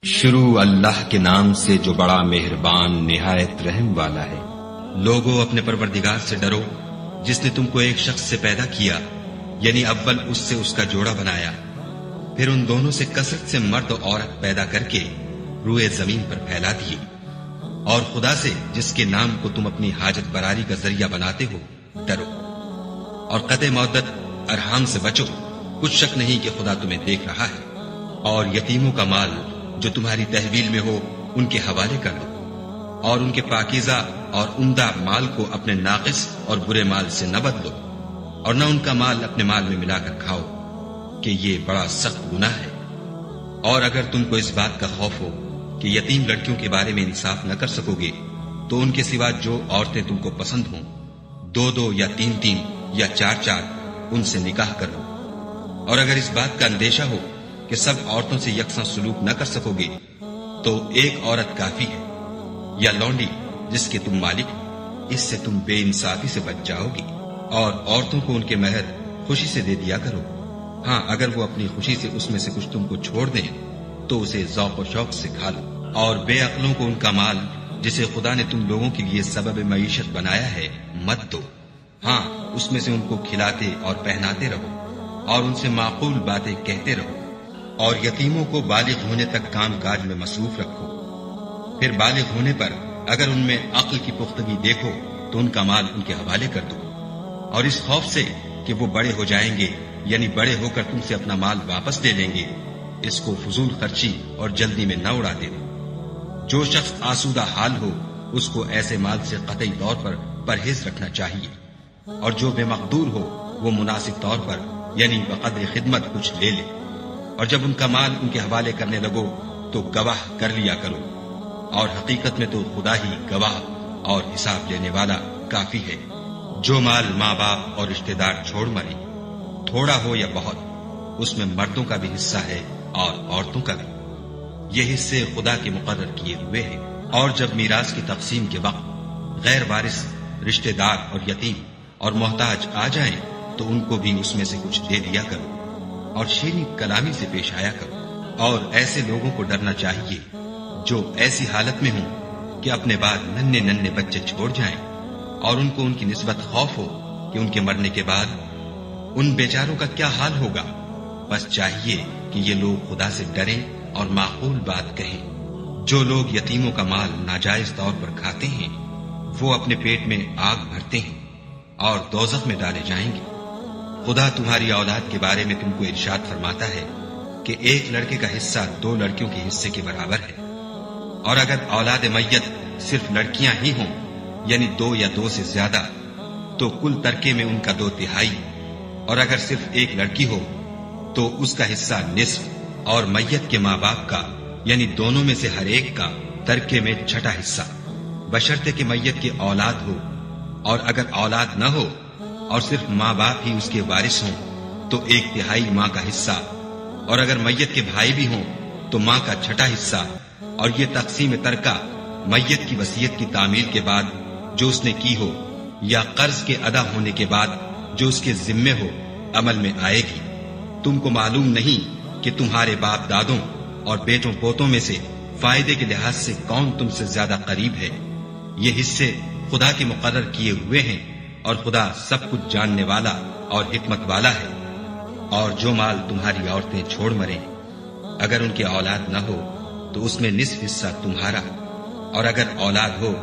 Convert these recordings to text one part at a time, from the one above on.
شروع اللہ کے نام سے جو بڑا مہربان نہایت رحم والا ہے۔ لوگوں اپنے پروردگار سے ڈرو جس نے تم کو ایک شخص سے پیدا کیا، یعنی اول اس سے اس کا جوڑا بنایا، پھر ان دونوں سے کثرت سے مرد و عورت پیدا کر کے روئے زمین پر پھیلا دیے، اور خدا سے جس کے نام کو تم اپنی حاجت براری کا ذریعہ بناتے ہو ڈرو، اور قطع مودت ارحام سے بچو، کچھ شک نہیں کہ خدا تمہیں دیکھ رہا ہے۔ اور یتیموں کا مال جو تمہاری تحویل میں ہو ان کے حوالے کر دو، اور ان کے پاکیزہ اور عمدہ مال کو اپنے ناقص اور برے مال سے نہ بدلو، اور نہ ان کا مال اپنے مال میں ملا کر کھاؤ کہ یہ بڑا سخت گناہ ہے۔ اور اگر تم کو اس بات کا خوف ہو کہ یتیم لڑکیوں کے بارے میں انصاف نہ کر سکو گے تو ان کے سوا جو عورتیں تم کو پسند ہوں، 2 یا 3 یا 4 ان سے نکاح کر لو۔ اور اگر اس بات کا اندیشہ ہو کہ سب عورتوں سے یکساں سلوک نہ کر سکو گے تو ایک عورت کافی ہے، یا لونڈی جس کے تم مالک ہو، اس سے تم بے انصافی سے بچ جاؤ گی۔ اور عورتوں کو ان کے مہر خوشی سے دے دیا کرو، ہاں اگر وہ اپنی خوشی سے اس میں سے کچھ تم کو چھوڑ دیں تو اسے ذوق و شوق سے کھا لو۔ اور بے عقلوں کو ان کا مال جسے خدا نے تم لوگوں کے لیے سبب معیشت بنایا ہے مت دو، ہاں اس میں سے ان کو کھلاتے اور پہناتے رہو، اور ان سے معقول باتیں کہتے رہو۔ اور یتیموں کو بالغ ہونے تک کام کاج میں مصروف رکھو، پھر بالغ ہونے پر اگر ان میں عقل کی پختگی دیکھو تو ان کا مال ان کے حوالے کر دو، اور اس خوف سے کہ وہ بڑے ہو جائیں گے، یعنی بڑے ہو کر تم سے اپنا مال واپس لے لیں گے، اس کو فضول خرچی اور جلدی میں نہ اڑا دینا۔ جو شخص آسودہ حال ہو اس کو ایسے مال سے قطعی طور پر پرہیز رکھنا چاہیے، اور جو بے مقدور ہو وہ مناسب طور پر یعنی بقدر خدمت کچھ لے لے۔ اور جب ان کا مال ان کے حوالے کرنے لگو تو گواہ کر لیا کرو، اور حقیقت میں تو خدا ہی گواہ اور حساب لینے والا کافی ہے۔ جو مال ماں باپ اور رشتہ دار چھوڑ مرے، تھوڑا ہو یا بہت، اس میں مردوں کا بھی حصہ ہے اور عورتوں کا بھی، یہ حصے خدا کے مقرر کیے ہوئے ہیں۔ اور جب میراث کی تقسیم کے وقت غیر وارث رشتہ دار اور یتیم اور محتاج آ جائیں تو ان کو بھی اس میں سے کچھ دے دیا کرو، اور شیریں کلامی سے پیش آیا کرو۔ اور ایسے لوگوں کو ڈرنا چاہیے جو ایسی حالت میں ہوں کہ اپنے بعد ننھے بچے چھوڑ جائیں، اور ان کو ان کی نسبت خوف ہو کہ ان کے مرنے کے بعد ان بیچاروں کا کیا حال ہوگا۔ بس چاہیے کہ یہ لوگ خدا سے ڈریں اور معقول بات کہیں۔ جو لوگ یتیموں کا مال ناجائز طور پر کھاتے ہیں وہ اپنے پیٹ میں آگ بھرتے ہیں اور دوزخ میں ڈالے جائیں گے۔ خدا تمہاری اولاد کے بارے میں تم کو ارشاد فرماتا ہے کہ ایک لڑکے کا حصہ 2 لڑکیوں کے حصے کے برابر ہے، اور اگر اولاد میت صرف لڑکیاں ہی ہوں یعنی 2 یا 2 سے زیادہ تو کل ترکے میں ان کا 2/3، اور اگر صرف ایک لڑکی ہو تو اس کا حصہ نصف، اور میت کے ماں باپ کا یعنی دونوں میں سے ہر ایک کا ترکے میں 6واں حصہ، بشرطے کہ میت کی اولاد ہو۔ اور اگر اولاد نہ ہو اور صرف ماں باپ ہی اس کے وارث ہوں تو 1/3 ماں کا حصہ، اور اگر میت کے بھائی بھی ہوں تو ماں کا 6واں حصہ۔ اور یہ تقسیم ترکہ میت کی وصیت کی تعمیل کے بعد جو اس نے کی ہو یا قرض کے ادا ہونے کے بعد جو اس کے ذمے ہو عمل میں آئے گی۔ تم کو معلوم نہیں کہ تمہارے باپ دادوں اور بیٹوں پوتوں میں سے فائدے کے لحاظ سے کون تم سے زیادہ قریب ہے۔ یہ حصے خدا کے مقرر کیے ہوئے ہیں، اور خدا سب کچھ جاننے والا اور حکمت والا ہے۔ اور جو مال تمہاری عورتیں چھوڑ مریں، اگر ان کے اولاد نہ ہو تو اس میں نصف حصہ تمہارا، اور اگر اولاد ہو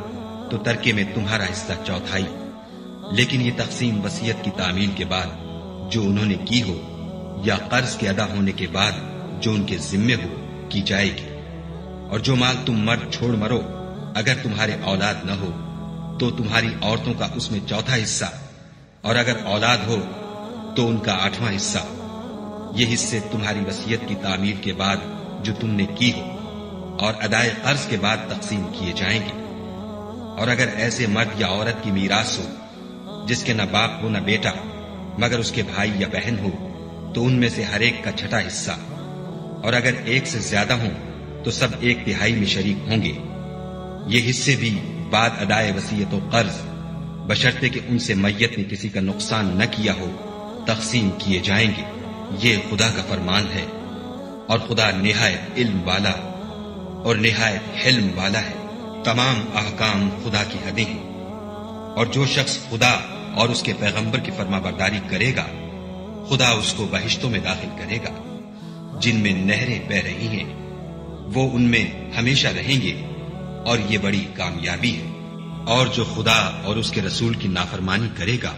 تو ترکے میں تمہارا حصہ 1/4۔ لیکن یہ تقسیم وصیت کی تعمیل کے بعد جو انہوں نے کی ہو یا قرض کے ادا ہونے کے بعد جو ان کے ذمے ہو کی جائے گی۔ اور جو مال تم مرد چھوڑ مرو، اگر تمہارے اولاد نہ ہو تو تمہاری عورتوں کا اس میں 1/4 حصہ، اور اگر اولاد ہو تو ان کا 8واں حصہ۔ یہ حصے تمہاری وصیت کی تعمیل کے بعد جو تم نے کی ہو اور ادائے قرض کے بعد تقسیم کیے جائیں گے۔ اور اگر ایسے مرد یا عورت کی میراث ہو جس کے نہ باپ ہو نہ بیٹا مگر اس کے بھائی یا بہن ہو تو ان میں سے ہر ایک کا 6واں حصہ، اور اگر ایک سے زیادہ ہوں تو سب 1/3 میں شریک ہوں گے۔ یہ حصے بھی بعد ادائے وصیت و قرض بشرطے کہ ان سے میت نے کسی کا نقصان نہ کیا ہو تقسیم کیے جائیں گے۔ یہ خدا کا فرمان ہے، اور خدا نہایت علم والا اور نہایت حلم والا ہے۔ تمام احکام خدا کی حدیں ہیں، اور جو شخص خدا اور اس کے پیغمبر کی فرما برداری کرے گا خدا اس کو بہشتوں میں داخل کرے گا جن میں نہریں بہ رہی ہیں، وہ ان میں ہمیشہ رہیں گے، اور یہ بڑی کامیابی ہے۔ اور جو خدا اور اس کے رسول کی نافرمانی کرے گا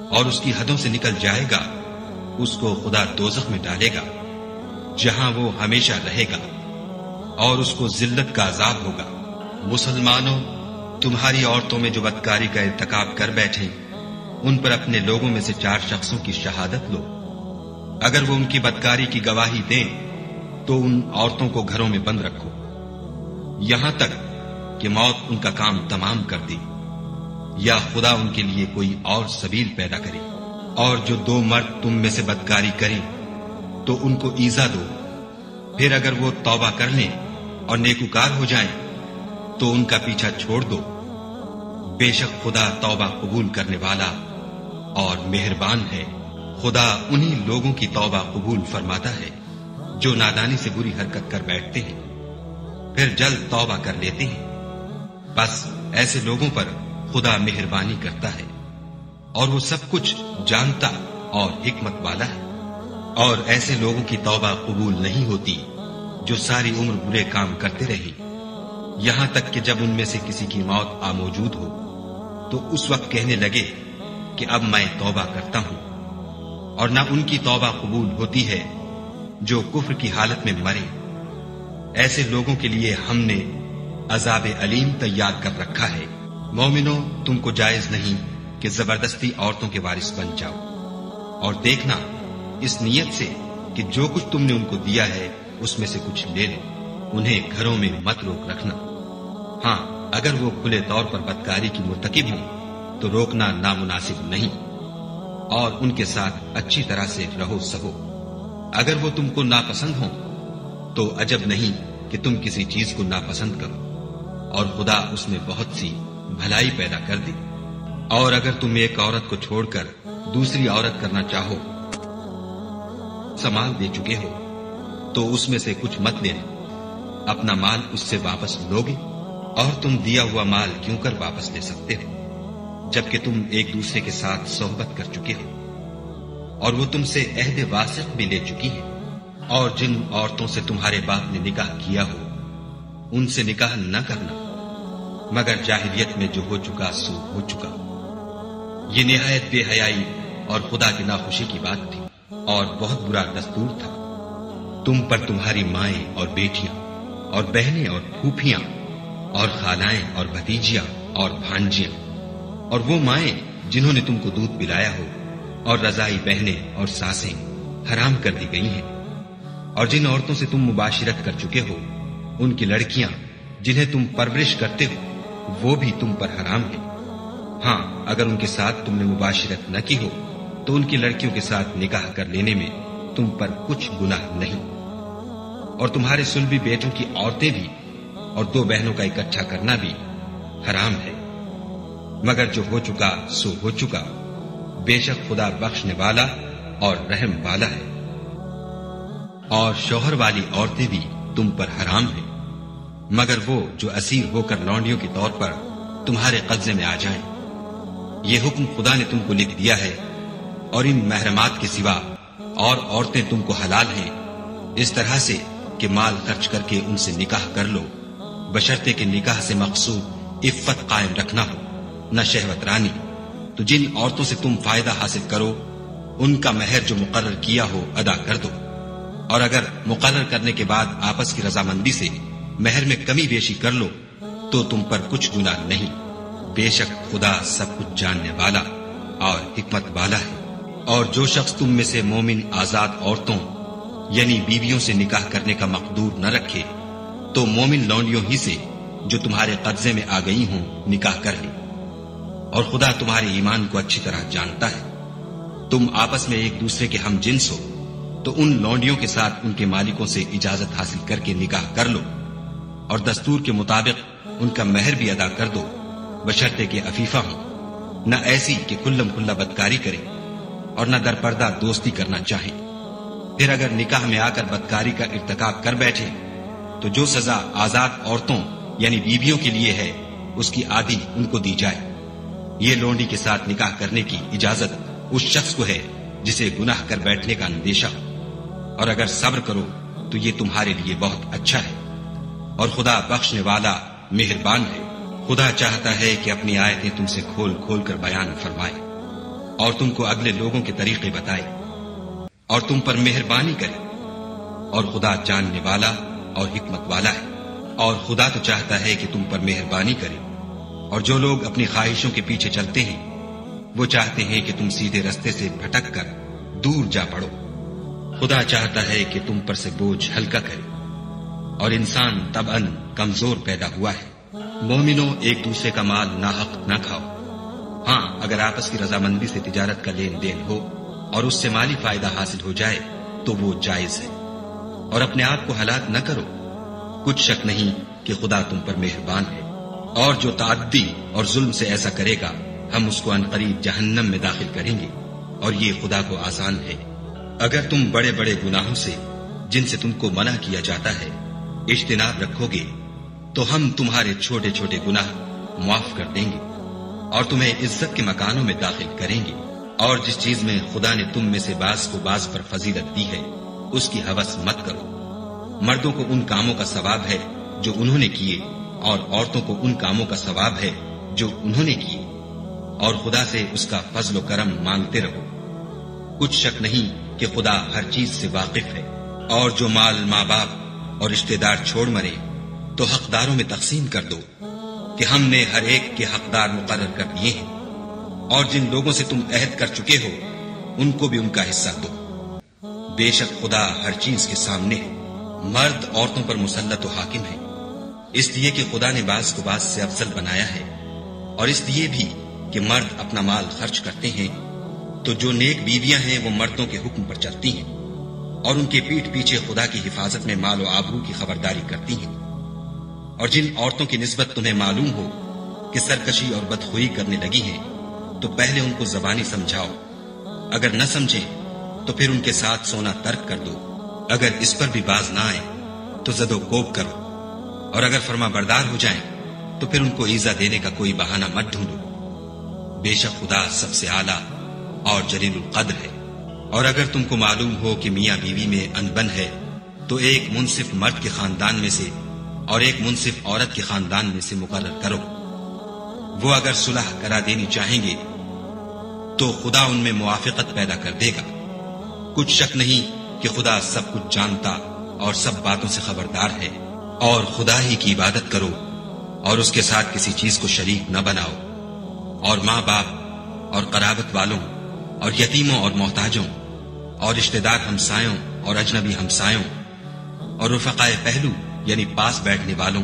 اور اس کی حدوں سے نکل جائے گا اس کو خدا دوزخ میں ڈالے گا جہاں وہ ہمیشہ رہے گا، اور اس کو ذلت کا عذاب ہوگا۔ مسلمانوں، تمہاری عورتوں میں جو بدکاری کا ارتکاب کر بیٹھیں ان پر اپنے لوگوں میں سے 4 شخصوں کی شہادت لو۔ اگر وہ ان کی بدکاری کی گواہی دیں تو ان عورتوں کو گھروں میں بند رکھو یہاں تک کہ موت ان کا کام تمام کر دے یا خدا ان کے لیے کوئی اور سبیل پیدا کرے۔ اور جو 2 مرد تم میں سے بدکاری کریں تو ان کو ایذا دو، پھر اگر وہ توبہ کر لیں اور نیکوکار ہو جائیں تو ان کا پیچھا چھوڑ دو۔ بے شک خدا توبہ قبول کرنے والا اور مہربان ہے۔ خدا انہی لوگوں کی توبہ قبول فرماتا ہے جو نادانی سے بری حرکت کر بیٹھتے ہیں پھر جلد توبہ کر لیتے ہیں، بس ایسے لوگوں پر خدا مہربانی کرتا ہے اور وہ سب کچھ جانتا اور حکمت والا ہے۔ اور ایسے لوگوں کی توبہ قبول نہیں ہوتی جو ساری عمر برے کام کرتے رہے یہاں تک کہ جب ان میں سے کسی کی موت آ موجود ہو تو اس وقت کہنے لگے کہ اب میں توبہ کرتا ہوں، اور نہ ان کی توبہ قبول ہوتی ہے جو کفر کی حالت میں مرے۔ ایسے لوگوں کے لیے ہم نے عذاب علیم تیار کر رکھا ہے۔ مومنوں، تم کو جائز نہیں کہ زبردستی عورتوں کے وارث بن جاؤ، اور دیکھنا اس نیت سے کہ جو کچھ تم نے ان کو دیا ہے اس میں سے کچھ لے لو، انہیں گھروں میں مت روک رکھنا۔ ہاں، اگر وہ کھلے طور پر بدکاری کی مرتکب ہوں تو روکنا نامناسب نہیں، اور ان کے ساتھ اچھی طرح سے رہو سہو۔ اگر وہ تم کو ناپسند ہوں تو عجب نہیں کہ تم کسی چیز کو ناپسند کرو، اور خدا اس میں بہت سی بھلائی پیدا کر دے۔ اور اگر تم ایک عورت کو چھوڑ کر دوسری عورت کرنا چاہو، سامان دے چکے ہو تو اس میں سے کچھ مت لینا، اپنا مال اس سے واپس لوگے، اور تم دیا ہوا مال کیوں کر واپس لے سکتے ہو جبکہ تم ایک دوسرے کے ساتھ صحبت کر چکے ہو، اور وہ تم سے عہد واسق بھی لے چکی ہے۔ اور جن عورتوں سے تمہارے باپ نے نکاح کیا ہو ان سے نکاح نہ کرنا مگر جاہلیت میں جو ہو چکا سو ہو چکا۔ یہ نہایت بے حیائی اور خدا کی ناخوشی کی بات تھی اور بہت برا دستور تھا۔ تم پر تمہاری مائیں اور بیٹیاں اور بہنیں اور پھوپھیاں اور خالائیں اور بھتیجیاں اور بھانجیاں اور وہ مائیں جنہوں نے تم کو دودھ پلایا ہو اور رضائی بہنیں اور ساسیں حرام کر دی گئی ہیں، اور جن عورتوں سے تم مباشرت کر چکے ہو ان کی لڑکیاں جنہیں تم پرورش کرتے ہو وہ بھی تم پر حرام ہیں۔ ہاں، اگر ان کے ساتھ تم نے مباشرت نہ کی ہو تو ان کی لڑکیوں کے ساتھ نکاح کر لینے میں تم پر کچھ گناہ نہیں، اور تمہارے صلبی بیٹوں کی عورتیں بھی اور 2 بہنوں کا اکٹھا کرنا بھی حرام ہے، مگر جو ہو چکا سو ہو چکا، بے شک خدا بخشنے والا اور رحم والا ہے۔ اور شوہر والی عورتیں بھی تم پر حرام ہیں مگر وہ جو اسیر ہو کر لونڈیوں کے طور پر تمہارے قبضے میں آ جائیں۔ یہ حکم خدا نے تم کو لکھ دیا ہے، اور ان محرمات کے سوا اور عورتیں تم کو حلال ہیں، اس طرح سے کہ مال خرچ کر کے ان سے نکاح کر لو، بشرطے کہ نکاح سے مقصود عفت قائم رکھنا ہو، نہ شہوت رانی۔ تو جن عورتوں سے تم فائدہ حاصل کرو ان کا مہر جو مقرر کیا ہو ادا کر دو، اور اگر مقرر کرنے کے بعد آپس کی رضامندی سے مہر میں کمی بیشی کر لو تو تم پر کچھ گناہ نہیں، بے شک خدا سب کچھ جاننے والا اور حکمت والا ہے۔ اور جو شخص تم میں سے مومن آزاد عورتوں یعنی بیویوں سے نکاح کرنے کا مقدور نہ رکھے تو مومن لونڈیوں ہی سے جو تمہارے قبضے میں آ گئی ہوں نکاح کر لے، اور خدا تمہارے ایمان کو اچھی طرح جانتا ہے۔ تم آپس میں ایک دوسرے کے ہم جنس ہو تو ان لونڈیوں کے ساتھ ان کے مالکوں سے اجازت حاصل کر کے نکاح کر لو، اور دستور کے مطابق ان کا مہر بھی ادا کر دو، بشرطے کہ عفیفہ ہوں، نہ ایسی کہ کھلم کھلا بدکاری کرے اور نہ در پردہ دوستی کرنا چاہے۔ پھر اگر نکاح میں آ کر بدکاری کا ارتکاب کر بیٹھے تو جو سزا آزاد عورتوں یعنی بیویوں کے لیے ہے اس کی آدھی ان کو دی جائے۔ یہ لونڈی کے ساتھ نکاح کرنے کی اجازت اس شخص کو ہے جسے گناہ کر بیٹھنے کا اندیشہ ہو، اور اگر صبر کرو تو یہ تمہارے لیے بہت اچھا ہے، اور خدا بخشنے والا مہربان ہے۔ خدا چاہتا ہے کہ اپنی آیتیں تم سے کھول کھول کر بیان فرمائے اور تم کو اگلے لوگوں کے طریقے بتائے اور تم پر مہربانی کرے، اور خدا جاننے والا اور حکمت والا ہے۔ اور خدا تو چاہتا ہے کہ تم پر مہربانی کرے، اور جو لوگ اپنی خواہشوں کے پیچھے چلتے ہیں وہ چاہتے ہیں کہ تم سیدھے رستے سے بھٹک کر دور جا پڑو۔ خدا چاہتا ہے کہ تم پر سے بوجھ ہلکا کرے، اور انسان طبعاً کمزور پیدا ہوا ہے۔ مومنوں، ایک دوسرے کا مال ناحق نہ کھاؤ۔ ہاں، اگر آپس کی رضامندی سے تجارت کا لین دین ہو اور اس سے مالی فائدہ حاصل ہو جائے تو وہ جائز ہے، اور اپنے آپ کو ہلاک نہ کرو۔ کچھ شک نہیں کہ خدا تم پر مہربان ہے، اور جو تعدی اور ظلم سے ایسا کرے گا ہم اس کو عنقریب جہنم میں داخل کریں گے، اور یہ خدا کو آسان ہے۔ اگر تم بڑے بڑے گناہوں سے جن سے تم کو منع کیا جاتا ہے اجتناب رکھو گے تو ہم تمہارے چھوٹے چھوٹے گناہ معاف کر دیں گے اور تمہیں عزت کے مکانوں میں داخل کریں گے۔ اور جس چیز میں خدا نے تم میں سے بعض کو بعض پر فضیلت دی ہے اس کی ہوس مت کرو۔ مردوں کو ان کاموں کا ثواب ہے جو انہوں نے کیے، اور عورتوں کو ان کاموں کا ثواب ہے جو انہوں نے کیے، اور خدا سے اس کا فضل و کرم مانگتے رہو۔ کچھ شک نہیں کہ خدا ہر چیز سے واقف ہے۔ اور جو مال ماں باپ اور رشتہ دار چھوڑ مرے تو حقداروں میں تقسیم کر دو کہ ہم نے ہر ایک کے حقدار مقرر کر دیے ہیں، اور جن لوگوں سے تم عہد کر چکے ہو ان کو بھی ان کا حصہ دو۔ بے شک خدا ہر چیز کے سامنے ہے۔ مرد عورتوں پر مسلط و حاکم ہے، اس لیے کہ خدا نے بعض کو بعض سے افضل بنایا ہے، اور اس لیے بھی کہ مرد اپنا مال خرچ کرتے ہیں تو جو نیک بیویاں ہیں وہ مردوں کے حکم پر چلتی ہیں اور ان کے پیٹھ پیچھے خدا کی حفاظت میں مال و آبرو کی خبرداری کرتی ہیں۔ اور جن عورتوں کی نسبت تمہیں معلوم ہو کہ سرکشی اور بدخوئی کرنے لگی ہیں تو پہلے ان کو زبانی سمجھاؤ، اگر نہ سمجھیں تو پھر ان کے ساتھ سونا ترک کر دو۔ اگر اس پر بھی باز نہ آئے تو زد و کوب کرو، اور اگر فرما بردار ہو جائیں تو پھر ان کو ایذا دینے کا کوئی بہانہ مت ڈھونڈو۔ بے شک خدا سب سے اعلیٰ اور جلیل القدر ہے۔ اور اگر تم کو معلوم ہو کہ میاں بیوی میں انبن ہے تو ایک منصف مرد کے خاندان میں سے اور ایک منصف عورت کے خاندان میں سے مقرر کرو۔ وہ اگر صلح کرا دینی چاہیں گے تو خدا ان میں موافقت پیدا کر دے گا۔ کچھ شک نہیں کہ خدا سب کچھ جانتا اور سب باتوں سے خبردار ہے۔ اور خدا ہی کی عبادت کرو اور اس کے ساتھ کسی چیز کو شریک نہ بناؤ، اور ماں باپ اور قرابت والوں اور یتیموں اور محتاجوں اور رشتہ دار ہمسایوں اور اجنبی ہمسایوں اور رفقائے پہلو یعنی پاس بیٹھنے والوں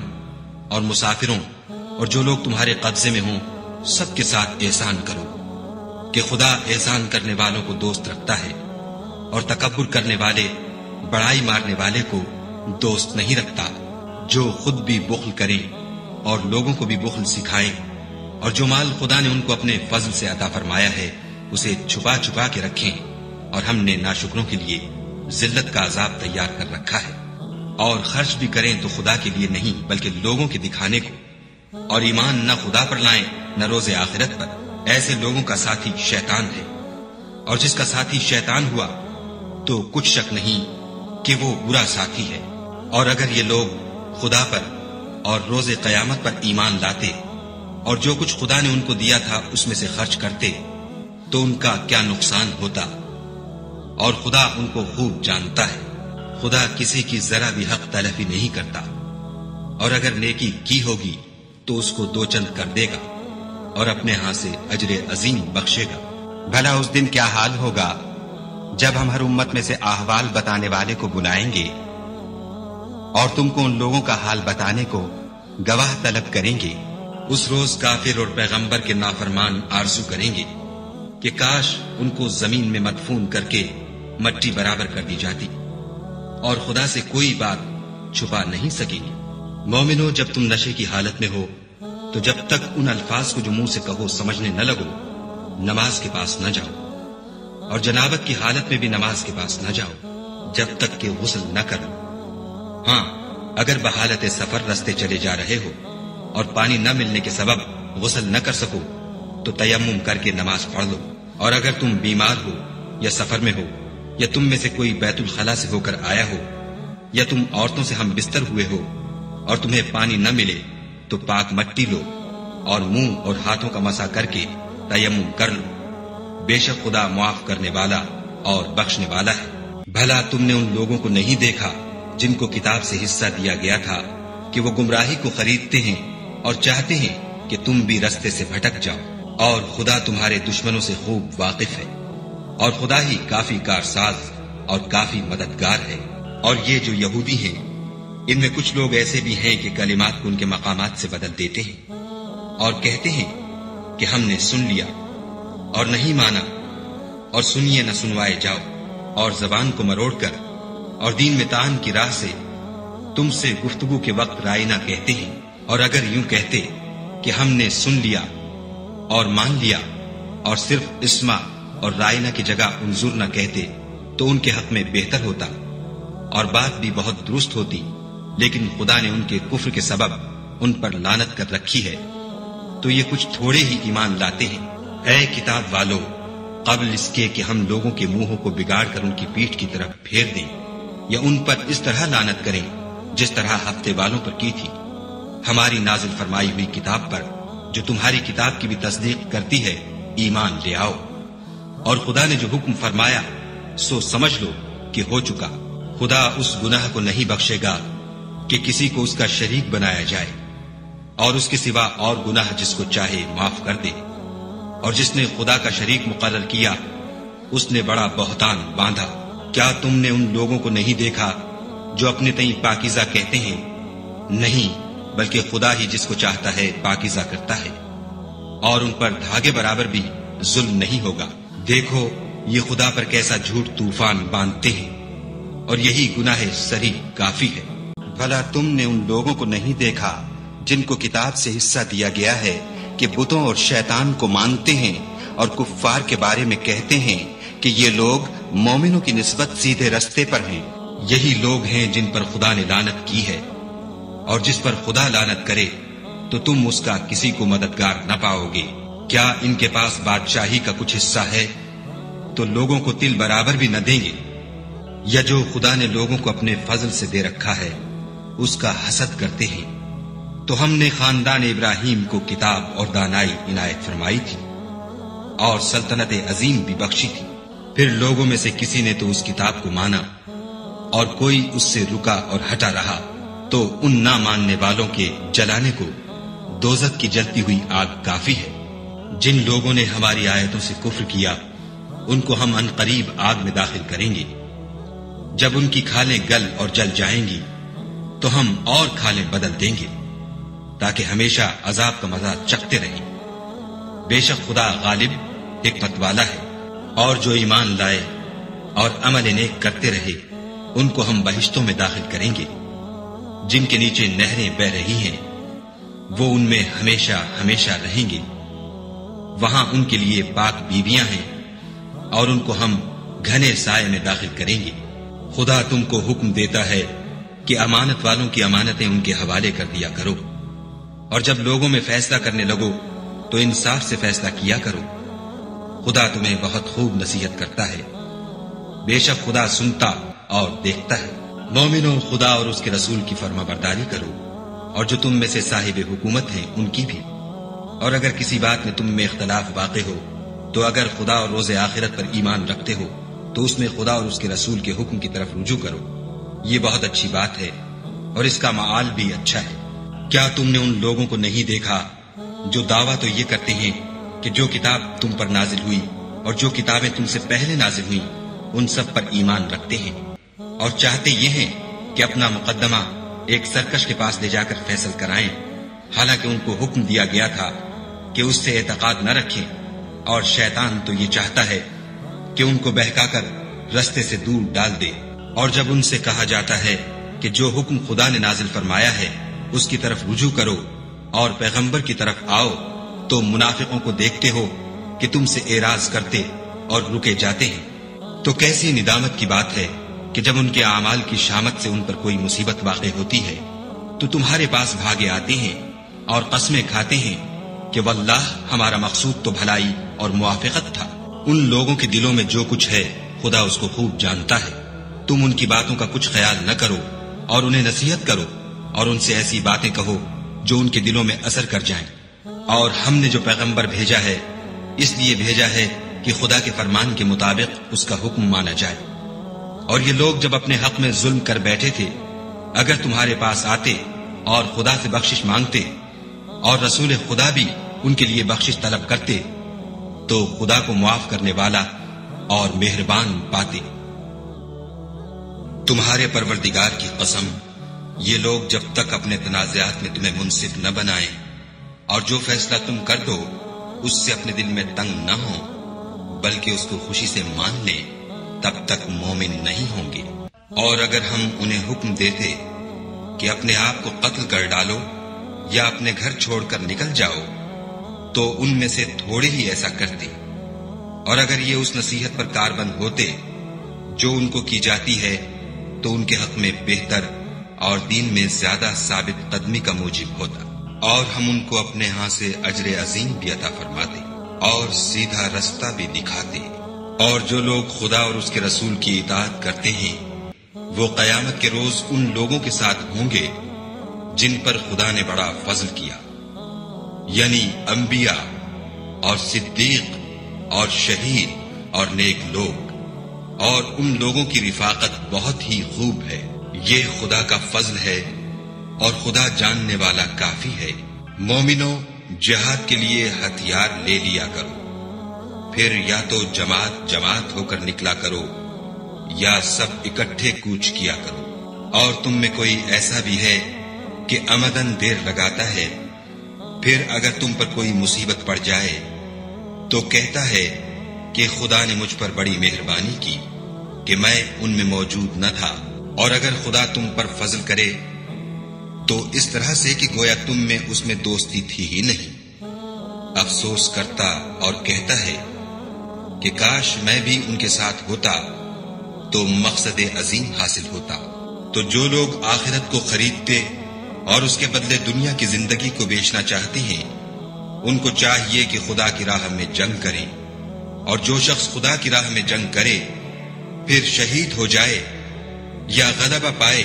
اور مسافروں اور جو لوگ تمہارے قبضے میں ہوں سب کے ساتھ احسان کرو، کہ خدا احسان کرنے والوں کو دوست رکھتا ہے اور تکبر کرنے والے بڑائی مارنے والے کو دوست نہیں رکھتا۔ جو خود بھی بخل کریں اور لوگوں کو بھی بخل سکھائیں، اور جو مال خدا نے ان کو اپنے فضل سے عطا فرمایا ہے اسے چھپا چھپا کے رکھیں، اور ہم نے ناشکروں کے لیے ذلت کا عذاب تیار کر رکھا ہے۔ اور خرچ بھی کریں تو خدا کے لیے نہیں بلکہ لوگوں کے دکھانے کو، اور ایمان نہ خدا پر لائیں نہ روز آخرت پر۔ ایسے لوگوں کا ساتھی شیطان ہے، اور جس کا ساتھی شیطان ہوا تو کچھ شک نہیں کہ وہ برا ساتھی ہے۔ اور اگر یہ لوگ خدا پر اور روز قیامت پر ایمان لاتے اور جو کچھ خدا نے ان کو دیا تھا اس میں سے خرچ کرتے تو ان کا کیا نقصان ہوتا، اور خدا ان کو خوب جانتا ہے۔ خدا کسی کی ذرا بھی حق تلفی نہیں کرتا، اور اگر نیکی کی ہوگی تو اس کو دو چند کر دے گا اور اپنے ہاں سے اجر عظیم بخشے گا۔ بھلا اس دن کیا حال ہوگا جب ہم ہر امت میں سے احوال بتانے والے کو بلائیں گے اور تم کو ان لوگوں کا حال بتانے کو گواہ طلب کریں گے۔ اس روز کافر اور پیغمبر کے نافرمان آرزو کریں گے کہ کاش ان کو زمین میں مدفون کر کے مٹی برابر کر دی جاتی، اور خدا سے کوئی بات چھپا نہیں سکے گی۔ مومنو، جب تم نشے کی حالت میں ہو تو جب تک ان الفاظ کو جو منہ سے کہو سمجھنے نہ لگو نماز کے پاس نہ جاؤ، اور جنابت کی حالت میں بھی نماز کے پاس نہ جاؤ جب تک کہ غسل نہ کرو۔ ہاں، اگر بحالت سفر رستے چلے جا رہے ہو اور پانی نہ ملنے کے سبب غسل نہ کر سکو تو تیمم کر کے نماز پڑھ لو، اور اگر تم بیمار ہو یا سفر میں ہو یا تم میں سے کوئی بیت الخلا سے ہو کر آیا ہو یا تم عورتوں سے ہم بستر ہوئے ہو اور تمہیں پانی نہ ملے تو پاک مٹی لو اور منہ اور ہاتھوں کا مسح کر کے تیمم کر لو، بے شک خدا معاف کرنے والا اور بخشنے والا ہے۔ بھلا تم نے ان لوگوں کو نہیں دیکھا جن کو کتاب سے حصہ دیا گیا تھا کہ وہ گمراہی کو خریدتے ہیں اور چاہتے ہیں کہ تم بھی رستے سے بھٹک جاؤ، اور خدا تمہارے دشمنوں سے خوب واقف ہے، اور خدا ہی کافی کارساز اور کافی مددگار ہے۔ اور یہ جو یہودی ہیں ان میں کچھ لوگ ایسے بھی ہیں کہ کلمات کو ان کے مقامات سے بدل دیتے ہیں اور کہتے ہیں کہ ہم نے سن لیا اور نہیں مانا، اور سنیے نہ سنوائے جاؤ، اور زبان کو مروڑ کر اور دین میں طعن کی راہ سے تم سے گفتگو کے وقت رائنا کہتے ہیں۔ اور اگر یوں کہتے کہ ہم نے سن لیا اور مان لیا اور صرف اسما اور رائنا کی جگہ انظر نہ کہتے تو ان کے حق میں بہتر ہوتا اور بات بھی بہت درست ہوتی، لیکن خدا نے ان کے کفر کے سبب ان پر لعنت کر رکھی ہے، تو یہ کچھ تھوڑے ہی ایمان لاتے ہیں۔ اے کتاب والو، قبل اس کے کہ ہم لوگوں کے منہوں کو بگاڑ کر ان کی پیٹھ کی طرف پھیر دیں یا ان پر اس طرح لعنت کریں جس طرح ہفتے والوں پر کی تھی، ہماری نازل فرمائی ہوئی کتاب پر جو تمہاری کتاب کی بھی تصدیق کرتی ہے ایمان لے آؤ، اور خدا نے جو حکم فرمایا سو سمجھ لو کہ ہو چکا۔ خدا اس گناہ کو نہیں بخشے گا کہ کسی کو اس کا شریک بنایا جائے، اور اس کے سوا اور گناہ جس کو چاہے معاف کر دے، اور جس نے خدا کا شریک مقرر کیا اس نے بڑا بہتان باندھا۔ کیا تم نے ان لوگوں کو نہیں دیکھا جو اپنے تئیں پاکیزہ کہتے ہیں؟ نہیں، بلکہ خدا ہی جس کو چاہتا ہے پاکیزہ کرتا ہے، اور ان پر دھاگے برابر بھی ظلم نہیں ہوگا۔ دیکھو یہ خدا پر کیسا جھوٹ طوفان باندھتے ہیں، اور یہی گناہ سری کافی ہے۔ بھلا تم نے ان لوگوں کو نہیں دیکھا جن کو کتاب سے حصہ دیا گیا ہے کہ بتوں اور شیطان کو مانتے ہیں اور کفار کے بارے میں کہتے ہیں کہ یہ لوگ مومنوں کی نسبت سیدھے رستے پر ہیں؟ یہی لوگ ہیں جن پر خدا نے لعنت کی ہے، اور جس پر خدا لعنت کرے تو تم اس کا کسی کو مددگار نہ پاؤ گے۔ کیا ان کے پاس بادشاہی کا کچھ حصہ ہے تو لوگوں کو تل برابر بھی نہ دیں گے، یا جو خدا نے لوگوں کو اپنے فضل سے دے رکھا ہے اس کا حسد کرتے ہیں؟ تو ہم نے خاندان ابراہیم کو کتاب اور دانائی عنایت فرمائی تھی اور سلطنت عظیم بھی بخشی تھی، پھر لوگوں میں سے کسی نے تو اس کتاب کو مانا اور کوئی اس سے رکا اور ہٹا رہا، تو ان نہ ماننے والوں کے جلانے کو دوزخ کی جلتی ہوئی آگ کافی ہے۔ جن لوگوں نے ہماری آیتوں سے کفر کیا ان کو ہم عنقریب آگ میں داخل کریں گے، جب ان کی کھالیں گل اور جل جائیں گی تو ہم اور کھالیں بدل دیں گے تاکہ ہمیشہ عذاب کا مزہ چکھتے رہیں۔ بے شک خدا غالب حکمت والا ہے، اور جو ایمان لائے اور عمل نیک کرتے رہے ان کو ہم بہشتوں میں داخل کریں گے جن کے نیچے نہریں بہ رہی ہیں، وہ ان میں ہمیشہ ہمیشہ رہیں گے، وہاں ان کے لیے پاک بیویاں ہیں اور ان کو ہم گھنے سائے میں داخل کریں گے۔ خدا تم کو حکم دیتا ہے کہ امانت والوں کی امانتیں ان کے حوالے کر دیا کرو، اور جب لوگوں میں فیصلہ کرنے لگو تو انصاف سے فیصلہ کیا کرو، خدا تمہیں بہت خوب نصیحت کرتا ہے، بے شک خدا سنتا اور دیکھتا ہے۔ مومنوں، خدا اور اس کے رسول کی فرما برداری کرو، اور جو تم میں سے صاحب حکومت ہیں ان کی بھی، اور اگر کسی بات میں تم میں اختلاف واقع ہو تو اگر خدا اور روز آخرت پر ایمان رکھتے ہو تو اس میں خدا اور اس کے رسول کے حکم کی طرف رجوع کرو، یہ بہت اچھی بات ہے اور اس کا معال بھی اچھا ہے۔ کیا تم نے ان لوگوں کو نہیں دیکھا جو دعویٰ تو یہ کرتے ہیں کہ جو کتاب تم پر نازل ہوئی اور جو کتابیں تم سے پہلے نازل ہوئیں ان سب پر ایمان رکھتے ہیں، اور چاہتے یہ ہیں کہ اپنا مقدمہ ایک سرکش کے پاس لے جا کر فیصل کرائیں، حالانکہ ان کو حکم دیا گیا تھا کہ اس سے اعتقاد نہ رکھیں، اور شیطان تو یہ چاہتا ہے کہ ان کو بہکا کر رستے سے دور ڈال دے۔ اور جب ان سے کہا جاتا ہے کہ جو حکم خدا نے نازل فرمایا ہے اس کی طرف رجوع کرو اور پیغمبر کی طرف آؤ، تو منافقوں کو دیکھتے ہو کہ تم سے اعراض کرتے اور رکے جاتے ہیں۔ تو کیسی ندامت کی بات ہے کہ جب ان کے اعمال کی شامت سے ان پر کوئی مصیبت واقع ہوتی ہے تو تمہارے پاس بھاگے آتے ہیں اور قسمیں کھاتے ہیں کہ واللہ ہمارا مقصود تو بھلائی اور موافقت تھا۔ ان لوگوں کے دلوں میں جو کچھ ہے خدا اس کو خوب جانتا ہے۔ تم ان کی باتوں کا کچھ خیال نہ کرو اور انہیں نصیحت کرو اور ان سے ایسی باتیں کہو جو ان کے دلوں میں اثر کر جائیں۔ اور ہم نے جو پیغمبر بھیجا ہے اس لیے بھیجا ہے کہ خدا کے فرمان کے مطابق اس کا حکم مانا جائے۔ اور یہ لوگ جب اپنے حق میں ظلم کر بیٹھے تھے اگر تمہارے پاس آتے اور خدا سے بخشش مانگتے اور رسول خدا بھی ان کے لیے بخشش طلب کرتے تو خدا کو معاف کرنے والا اور مہربان پاتے۔ تمہارے پروردگار کی قسم، یہ لوگ جب تک اپنے تنازعات میں تمہیں منصف نہ بنائیں اور جو فیصلہ تم کر دو اس سے اپنے دل میں تنگ نہ ہوں بلکہ اس کو خوشی سے مان لیں تب تک مومن نہیں ہوں گے۔ اور اگر ہم انہیں حکم دیتے کہ اپنے آپ کو قتل کر ڈالو یا اپنے گھر چھوڑ کر نکل جاؤ تو ان میں سے تھوڑے ہی ایسا کرتے، اور اگر یہ اس نصیحت پر کاربند ہوتے جو ان کو کی جاتی ہے تو ان کے حق میں بہتر اور دین میں زیادہ ثابت قدمی کا موجب ہوتا، اور ہم ان کو اپنے ہاں سے اجر عظیم بھی عطا فرماتے اور سیدھا رستہ بھی دکھاتے۔ اور جو لوگ خدا اور اس کے رسول کی اطاعت کرتے ہیں وہ قیامت کے روز ان لوگوں کے ساتھ ہوں گے جن پر خدا نے بڑا فضل کیا، یعنی انبیاء اور صدیق اور شہید اور نیک لوگ، اور ان لوگوں کی رفاقت بہت ہی خوب ہے۔ یہ خدا کا فضل ہے اور خدا جاننے والا کافی ہے۔ مومنوں، جہاد کے لیے ہتھیار لے لیا کرو، پھر یا تو جماعت جماعت ہو کر نکلا کرو یا سب اکٹھے کوچ کیا کرو۔ اور تم میں کوئی ایسا بھی ہے کہ عمدن دیر لگاتا ہے، پھر اگر تم پر کوئی مصیبت پڑ جائے تو کہتا ہے کہ خدا نے مجھ پر بڑی مہربانی کی کہ میں ان میں موجود نہ تھا۔ اور اگر خدا تم پر فضل کرے تو اس طرح سے کہ گویا تم میں اس میں دوستی تھی ہی نہیں، افسوس کرتا اور کہتا ہے کہ کاش میں بھی ان کے ساتھ ہوتا تو مقصد عظیم حاصل ہوتا۔ تو جو لوگ آخرت کو خریدتے اور اس کے بدلے دنیا کی زندگی کو بیچنا چاہتے ہیں ان کو چاہیے کہ خدا کی راہ میں جنگ کریں، اور جو شخص خدا کی راہ میں جنگ کرے پھر شہید ہو جائے یا غلبہ پائے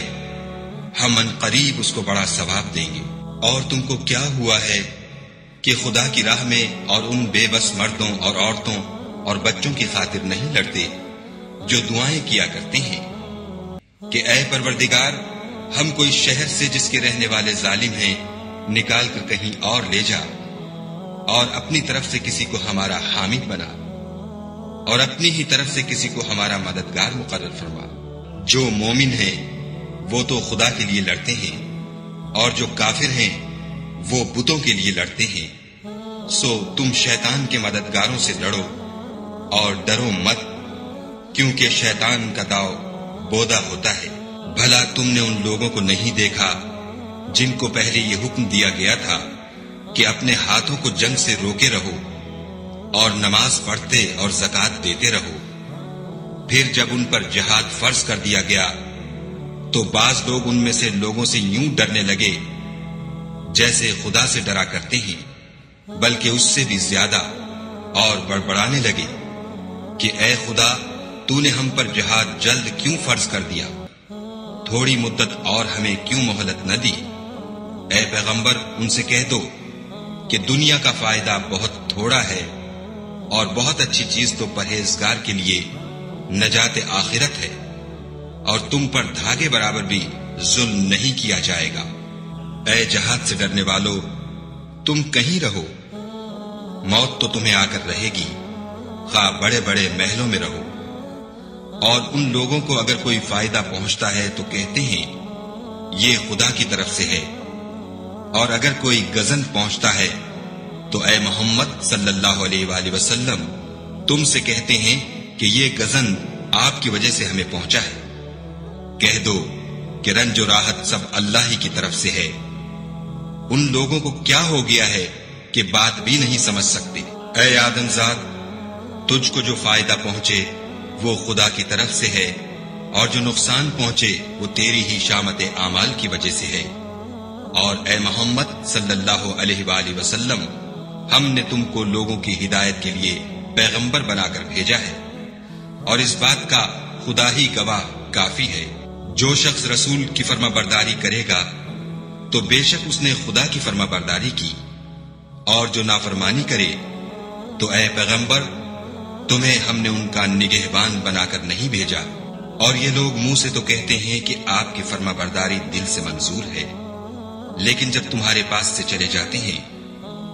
ہم ان قریب اس کو بڑا ثواب دیں گے۔ اور تم کو کیا ہوا ہے کہ خدا کی راہ میں اور ان بے بس مردوں اور عورتوں اور بچوں کی خاطر نہیں لڑتے جو دعائیں کیا کرتے ہیں کہ اے پروردگار ہم کوئی شہر سے جس کے رہنے والے ظالم ہیں نکال کر کہیں اور لے جا، اور اپنی طرف سے کسی کو ہمارا حامد بنا اور اپنی ہی طرف سے کسی کو ہمارا مددگار مقرر فرما۔ جو مومن ہیں وہ تو خدا کے لیے لڑتے ہیں اور جو کافر ہیں وہ بتوں کے لیے لڑتے ہیں۔ سو تم شیطان کے مددگاروں سے لڑو اور ڈرو مت، کیونکہ شیطان کا داؤ بودا ہوتا ہے۔ بھلا تم نے ان لوگوں کو نہیں دیکھا جن کو پہلے یہ حکم دیا گیا تھا کہ اپنے ہاتھوں کو جنگ سے روکے رہو اور نماز پڑھتے اور زکوٰۃ دیتے رہو، پھر جب ان پر جہاد فرض کر دیا گیا تو بعض لوگ ان میں سے لوگوں سے یوں ڈرنے لگے جیسے خدا سے ڈرا کرتے ہیں، بلکہ اس سے بھی زیادہ، اور بڑبڑانے لگے کہ اے خدا تو نے ہم پر جہاد جلد کیوں فرض کر دیا، تھوڑی مدت اور ہمیں کیوں مہلت نہ دی۔ اے پیغمبر ان سے کہہ دو کہ دنیا کا فائدہ بہت تھوڑا ہے اور بہت اچھی چیز تو پرہیزگار کے لیے نجات آخرت ہے، اور تم پر دھاگے برابر بھی ظلم نہیں کیا جائے گا۔ اے جہاد سے ڈرنے والو، تم کہیں رہو، موت تو تمہیں آ کر رہے گی، خواہ بڑے بڑے محلوں میں رہو۔ اور ان لوگوں کو اگر کوئی فائدہ پہنچتا ہے تو کہتے ہیں یہ خدا کی طرف سے ہے، اور اگر کوئی غضن پہنچتا ہے تو اے محمد صلی اللہ علیہ وآلہ وسلم تم سے کہتے ہیں کہ یہ غضن آپ کی وجہ سے ہمیں پہنچا ہے۔ کہہ دو کہ رنج و راحت سب اللہ ہی کی طرف سے ہے۔ ان لوگوں کو کیا ہو گیا ہے کہ بات بھی نہیں سمجھ سکتے۔ اے آدم زاد، تجھ کو جو فائدہ پہنچے وہ خدا کی طرف سے ہے، اور جو نقصان پہنچے وہ تیری ہی شامت اعمال کی وجہ سے ہے۔ اور اے محمد صلی اللہ علیہ وآلہ وسلم، ہم نے تم کو لوگوں کی ہدایت کے لیے پیغمبر بنا کر بھیجا ہے، اور اس بات کا خدا ہی گواہ کافی ہے۔ جو شخص رسول کی فرما برداری کرے گا تو بے شک اس نے خدا کی فرما برداری کی، اور جو نافرمانی کرے تو اے پیغمبر تمہیں ہم نے ان کا نگہبان بنا کر نہیں بھیجا۔ اور یہ لوگ منہ سے تو کہتے ہیں کہ آپ کی فرما برداری دل سے منظور ہے، لیکن جب تمہارے پاس سے چلے جاتے ہیں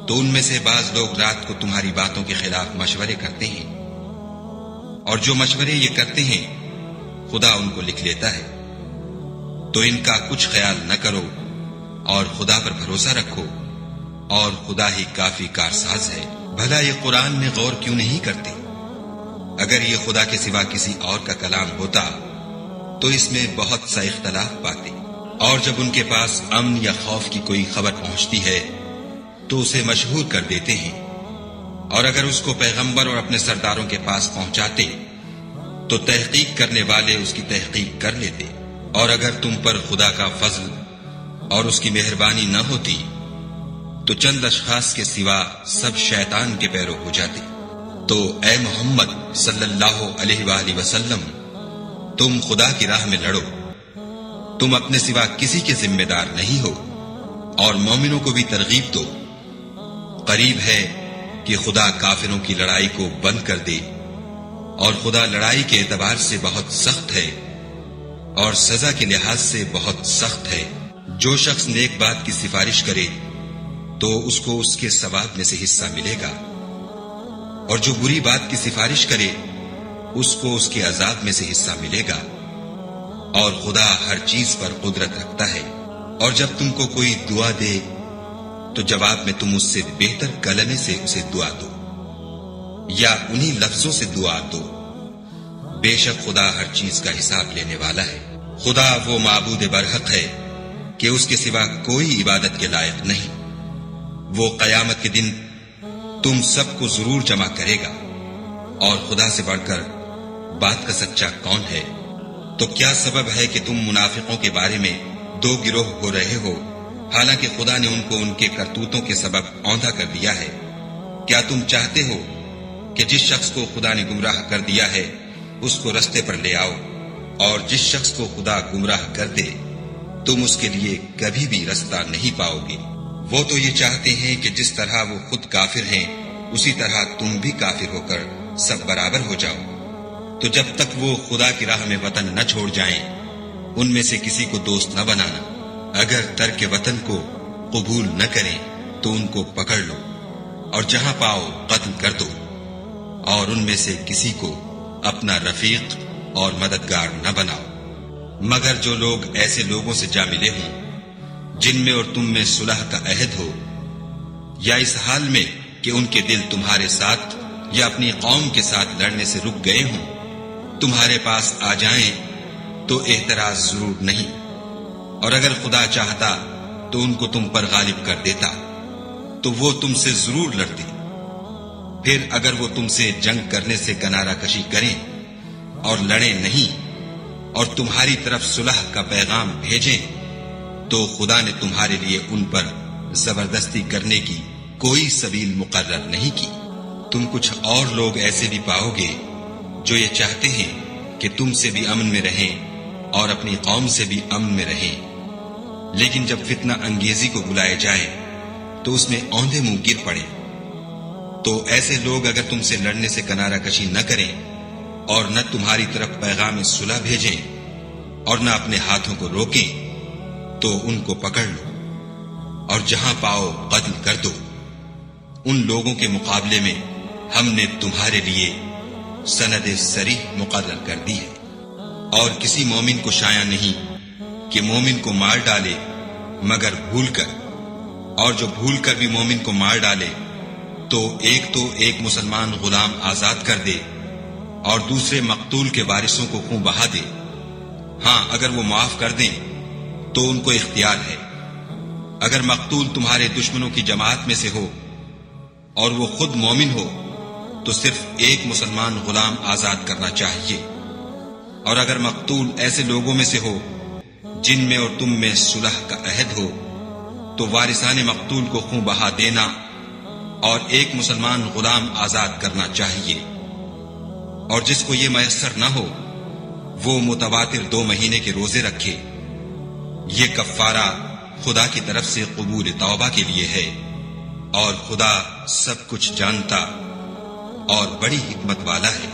تو ان میں سے بعض لوگ رات کو تمہاری باتوں کے خلاف مشورے کرتے ہیں، اور جو مشورے یہ کرتے ہیں خدا ان کو لکھ لیتا ہے۔ تو ان کا کچھ خیال نہ کرو اور خدا پر بھروسہ رکھو، اور خدا ہی کافی کارساز ہے۔ بھلا یہ قرآن میں غور کیوں نہیں کرتے؟ اگر یہ خدا کے سوا کسی اور کا کلام ہوتا تو اس میں بہت سا اختلاف پاتے، اور جب ان کے پاس امن یا خوف کی کوئی خبر پہنچتی ہے تو اسے مشہور کر دیتے ہیں، اور اگر اس کو پیغمبر اور اپنے سرداروں کے پاس پہنچاتے تو تحقیق کرنے والے اس کی تحقیق کر لیتے، اور اگر تم پر خدا کا فضل اور اس کی مہربانی نہ ہوتی تو چند اشخاص کے سوا سب شیطان کے پیرو ہو جاتے۔ تو اے محمد صلی اللہ علیہ وآلہ وسلم، تم خدا کی راہ میں لڑو، تم اپنے سوا کسی کے ذمہ دار نہیں ہو، اور مومنوں کو بھی ترغیب دو۔ قریب ہے کہ خدا کافروں کی لڑائی کو بند کر دے، اور خدا لڑائی کے اعتبار سے بہت سخت ہے اور سزا کے لحاظ سے بہت سخت ہے۔ جو شخص نیک بات کی سفارش کرے تو اس کو اس کے ثواب میں سے حصہ ملے گا، اور جو بری بات کی سفارش کرے اس کو اس کے عذاب میں سے حصہ ملے گا، اور خدا ہر چیز پر قدرت رکھتا ہے۔ اور جب تم کو کوئی دعا دے تو جواب میں تم اس سے بہتر کلمے سے اسے دعا دو، یا انہی لفظوں سے دعا دو۔ بے شک خدا ہر چیز کا حساب لینے والا ہے۔ خدا وہ معبود برحق ہے کہ اس کے سوا کوئی عبادت کے لائق نہیں۔ وہ قیامت کے دن تم سب کو ضرور جمع کرے گا، اور خدا سے بڑھ کر بات کا سچا کون ہے؟ تو کیا سبب ہے کہ تم منافقوں کے بارے میں دو گروہ ہو رہے ہو، حالانکہ خدا نے ان کو ان کے کرتوتوں کے سبب اوندھا کر دیا ہے؟ کیا تم چاہتے ہو کہ جس شخص کو خدا نے گمراہ کر دیا ہے اس کو رستے پر لے آؤ، اور جس شخص کو خدا گمراہ کر دے تم اس کے لیے کبھی بھی رستہ نہیں پاؤ گے؟ وہ تو یہ چاہتے ہیں کہ جس طرح وہ خود کافر ہیں اسی طرح تم بھی کافر ہو کر سب برابر ہو جاؤ۔ تو جب تک وہ خدا کی راہ میں وطن نہ چھوڑ جائیں ان میں سے کسی کو دوست نہ بنانا۔ اگر ترک وطن کو قبول نہ کریں تو ان کو پکڑ لو، اور جہاں پاؤ قتل کر دو، اور ان میں سے کسی کو اپنا رفیق اور مددگار نہ بناؤ، مگر جو لوگ ایسے لوگوں سے جا ملے ہوں جن میں اور تم میں صلح کا عہد ہو، یا اس حال میں کہ ان کے دل تمہارے ساتھ یا اپنی قوم کے ساتھ لڑنے سے رک گئے ہوں، تمہارے پاس آ جائیں تو اعتراض ضرور نہیں، اور اگر خدا چاہتا تو ان کو تم پر غالب کر دیتا تو وہ تم سے ضرور لڑتے۔ پھر اگر وہ تم سے جنگ کرنے سے کنارہ کشی کریں اور لڑیں نہیں اور تمہاری طرف صلح کا پیغام بھیجیں تو خدا نے تمہارے لیے ان پر زبردستی کرنے کی کوئی سبیل مقرر نہیں کی۔ تم کچھ اور لوگ ایسے بھی پاؤ گے جو یہ چاہتے ہیں کہ تم سے بھی امن میں رہیں اور اپنی قوم سے بھی امن میں رہیں، لیکن جب فتنہ انگیزی کو بلائے جائیں تو اس میں اوندھے منہ گر پڑے۔ تو ایسے لوگ اگر تم سے لڑنے سے کنارہ کشی نہ کریں اور نہ تمہاری طرف پیغام صلح بھیجیں اور نہ اپنے ہاتھوں کو روکیں تو ان کو پکڑ لو، اور جہاں پاؤ قتل کر دو۔ ان لوگوں کے مقابلے میں ہم نے تمہارے لیے سند صریح مقرر کر دی ہے، اور کسی مومن کو شایع نہیں کہ مومن کو مار ڈالے مگر بھول کر، اور جو بھول کر بھی مومن کو مار ڈالے تو ایک مسلمان غلام آزاد کر دے اور دوسرے مقتول کے وارثوں کو خون بہا دے۔ ہاں اگر وہ معاف کر دیں تو ان کو اختیار ہے۔ اگر مقتول تمہارے دشمنوں کی جماعت میں سے ہو اور وہ خود مومن ہو تو صرف ایک مسلمان غلام آزاد کرنا چاہیے، اور اگر مقتول ایسے لوگوں میں سے ہو جن میں اور تم میں صلح کا عہد ہو تو وارثان مقتول کو خون بہا دینا اور ایک مسلمان غلام آزاد کرنا چاہیے، اور جس کو یہ میسر نہ ہو وہ متواتر 2 مہینے کے روزے رکھے۔ یہ کفارہ خدا کی طرف سے قبول توبہ کے لیے ہے، اور خدا سب کچھ جانتا اور بڑی حکمت والا ہے۔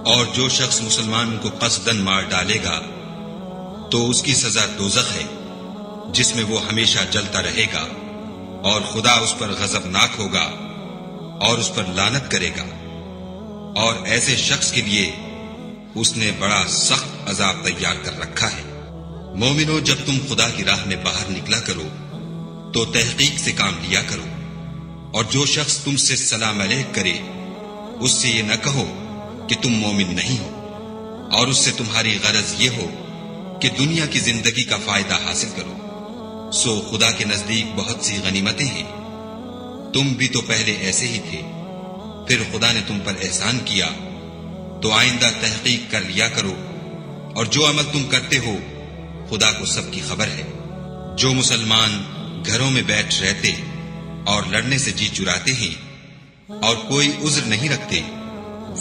اور جو شخص مسلمان کو قصداً مار ڈالے گا تو اس کی سزا دوزخ ہے، جس میں وہ ہمیشہ جلتا رہے گا، اور خدا اس پر غضبناک ہوگا اور اس پر لعنت کرے گا، اور ایسے شخص کے لیے اس نے بڑا سخت عذاب تیار کر رکھا ہے۔ مومنو، جب تم خدا کی راہ میں باہر نکلا کرو تو تحقیق سے کام لیا کرو، اور جو شخص تم سے سلام علیک کرے اس سے یہ نہ کہو کہ تم مومن نہیں ہو، اور اس سے تمہاری غرض یہ ہو کہ دنیا کی زندگی کا فائدہ حاصل کرو۔ سو خدا کے نزدیک بہت سی غنیمتیں ہیں، تم بھی تو پہلے ایسے ہی تھے، پھر خدا نے تم پر احسان کیا، تو آئندہ تحقیق کر لیا کرو، اور جو عمل تم کرتے ہو خدا کو سب کی خبر ہے۔ جو مسلمان گھروں میں بیٹھ رہتے اور لڑنے سے جی چراتے ہیں اور کوئی عذر نہیں رکھتے،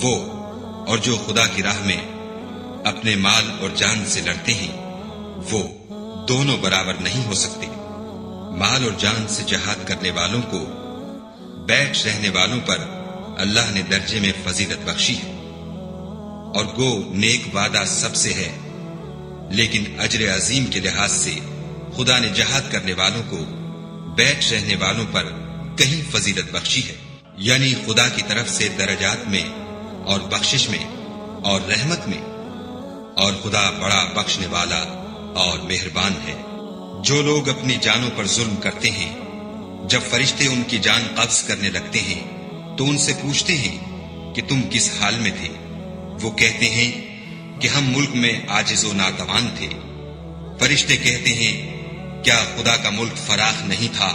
وہ اور جو خدا کی راہ میں اپنے مال اور جان سے لڑتے ہیں وہ دونوں برابر نہیں ہو سکتے۔ مال اور جان سے جہاد کرنے والوں کو بیٹھ رہنے والوں پر اللہ نے درجے میں فضیلت بخشی ہے، اور گو نیک وعدہ سب سے ہے، لیکن اجر عظیم کے لحاظ سے خدا نے جہاد کرنے والوں کو بیٹھ رہنے والوں پر کہیں فضیلت بخشی ہے، یعنی خدا کی طرف سے درجات میں اور بخشش میں اور رحمت میں، اور خدا بڑا بخشنے والا اور مہربان ہے۔ جو لوگ اپنی جانوں پر ظلم کرتے ہیں، جب فرشتے ان کی جان قبض کرنے لگتے ہیں تو ان سے پوچھتے ہیں کہ تم کس حال میں تھے؟ وہ کہتے ہیں کہ ہم ملک میں عاجز و ناتوان تھے۔ فرشتے کہتے ہیں کیا خدا کا ملک فراخ نہیں تھا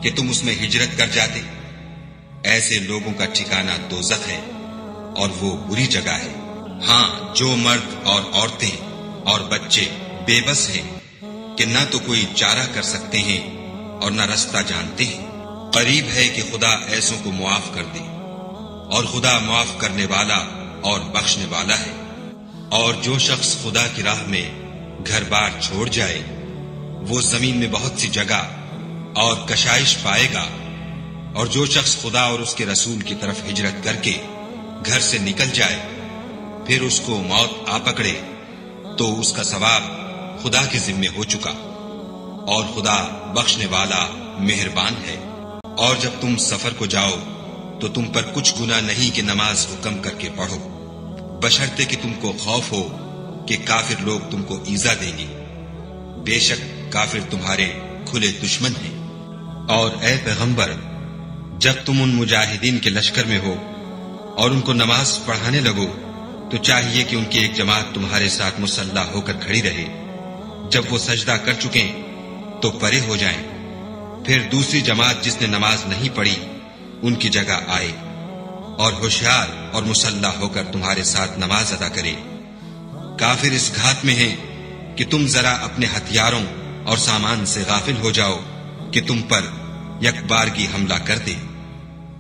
کہ تم اس میں ہجرت کر جاتے؟ ایسے لوگوں کا ٹھکانہ دوزخ ہے، اور وہ بری جگہ ہے۔ ہاں، جو مرد اور عورتیں اور بچے بے بس ہیں کہ نہ تو کوئی چارہ کر سکتے ہیں اور نہ رستہ جانتے ہیں، قریب ہے کہ خدا ایسوں کو معاف کر دے، اور خدا معاف کرنے والا اور بخشنے والا ہے۔ اور جو شخص خدا کی راہ میں گھر بار چھوڑ جائے وہ زمین میں بہت سی جگہ اور کشائش پائے گا، اور جو شخص خدا اور اس کے رسول کی طرف ہجرت کر کے گھر سے نکل جائے پھر اس کو موت آ پکڑے تو اس کا ثواب خدا کے ذمے ہو چکا، اور خدا بخشنے والا مہربان ہے۔ اور جب تم سفر کو جاؤ تو تم پر کچھ گناہ نہیں کہ نماز حکم کر کے پڑھو، بشرطے کہ تم کو خوف ہو کہ کافر لوگ تم کو ایذا دیں گے، بے شک کافر تمہارے کھلے دشمن ہیں۔ اور اے پیغمبر، جب تم ان مجاہدین کے لشکر میں ہو اور ان کو نماز پڑھانے لگو تو چاہیے کہ ان کی ایک جماعت تمہارے ساتھ مسلح ہو کر کھڑی رہے، جب وہ سجدہ کر چکیں تو پرے ہو جائیں، پھر دوسری جماعت جس نے نماز نہیں پڑھی ان کی جگہ آئے، اور ہوشیار اور مسلح ہو کر تمہارے ساتھ نماز ادا کرے۔ کافر اس گھات میں ہیں کہ تم ذرا اپنے ہتھیاروں اور سامان سے غافل ہو جاؤ کہ تم پر یک بارگی حملہ کر دے۔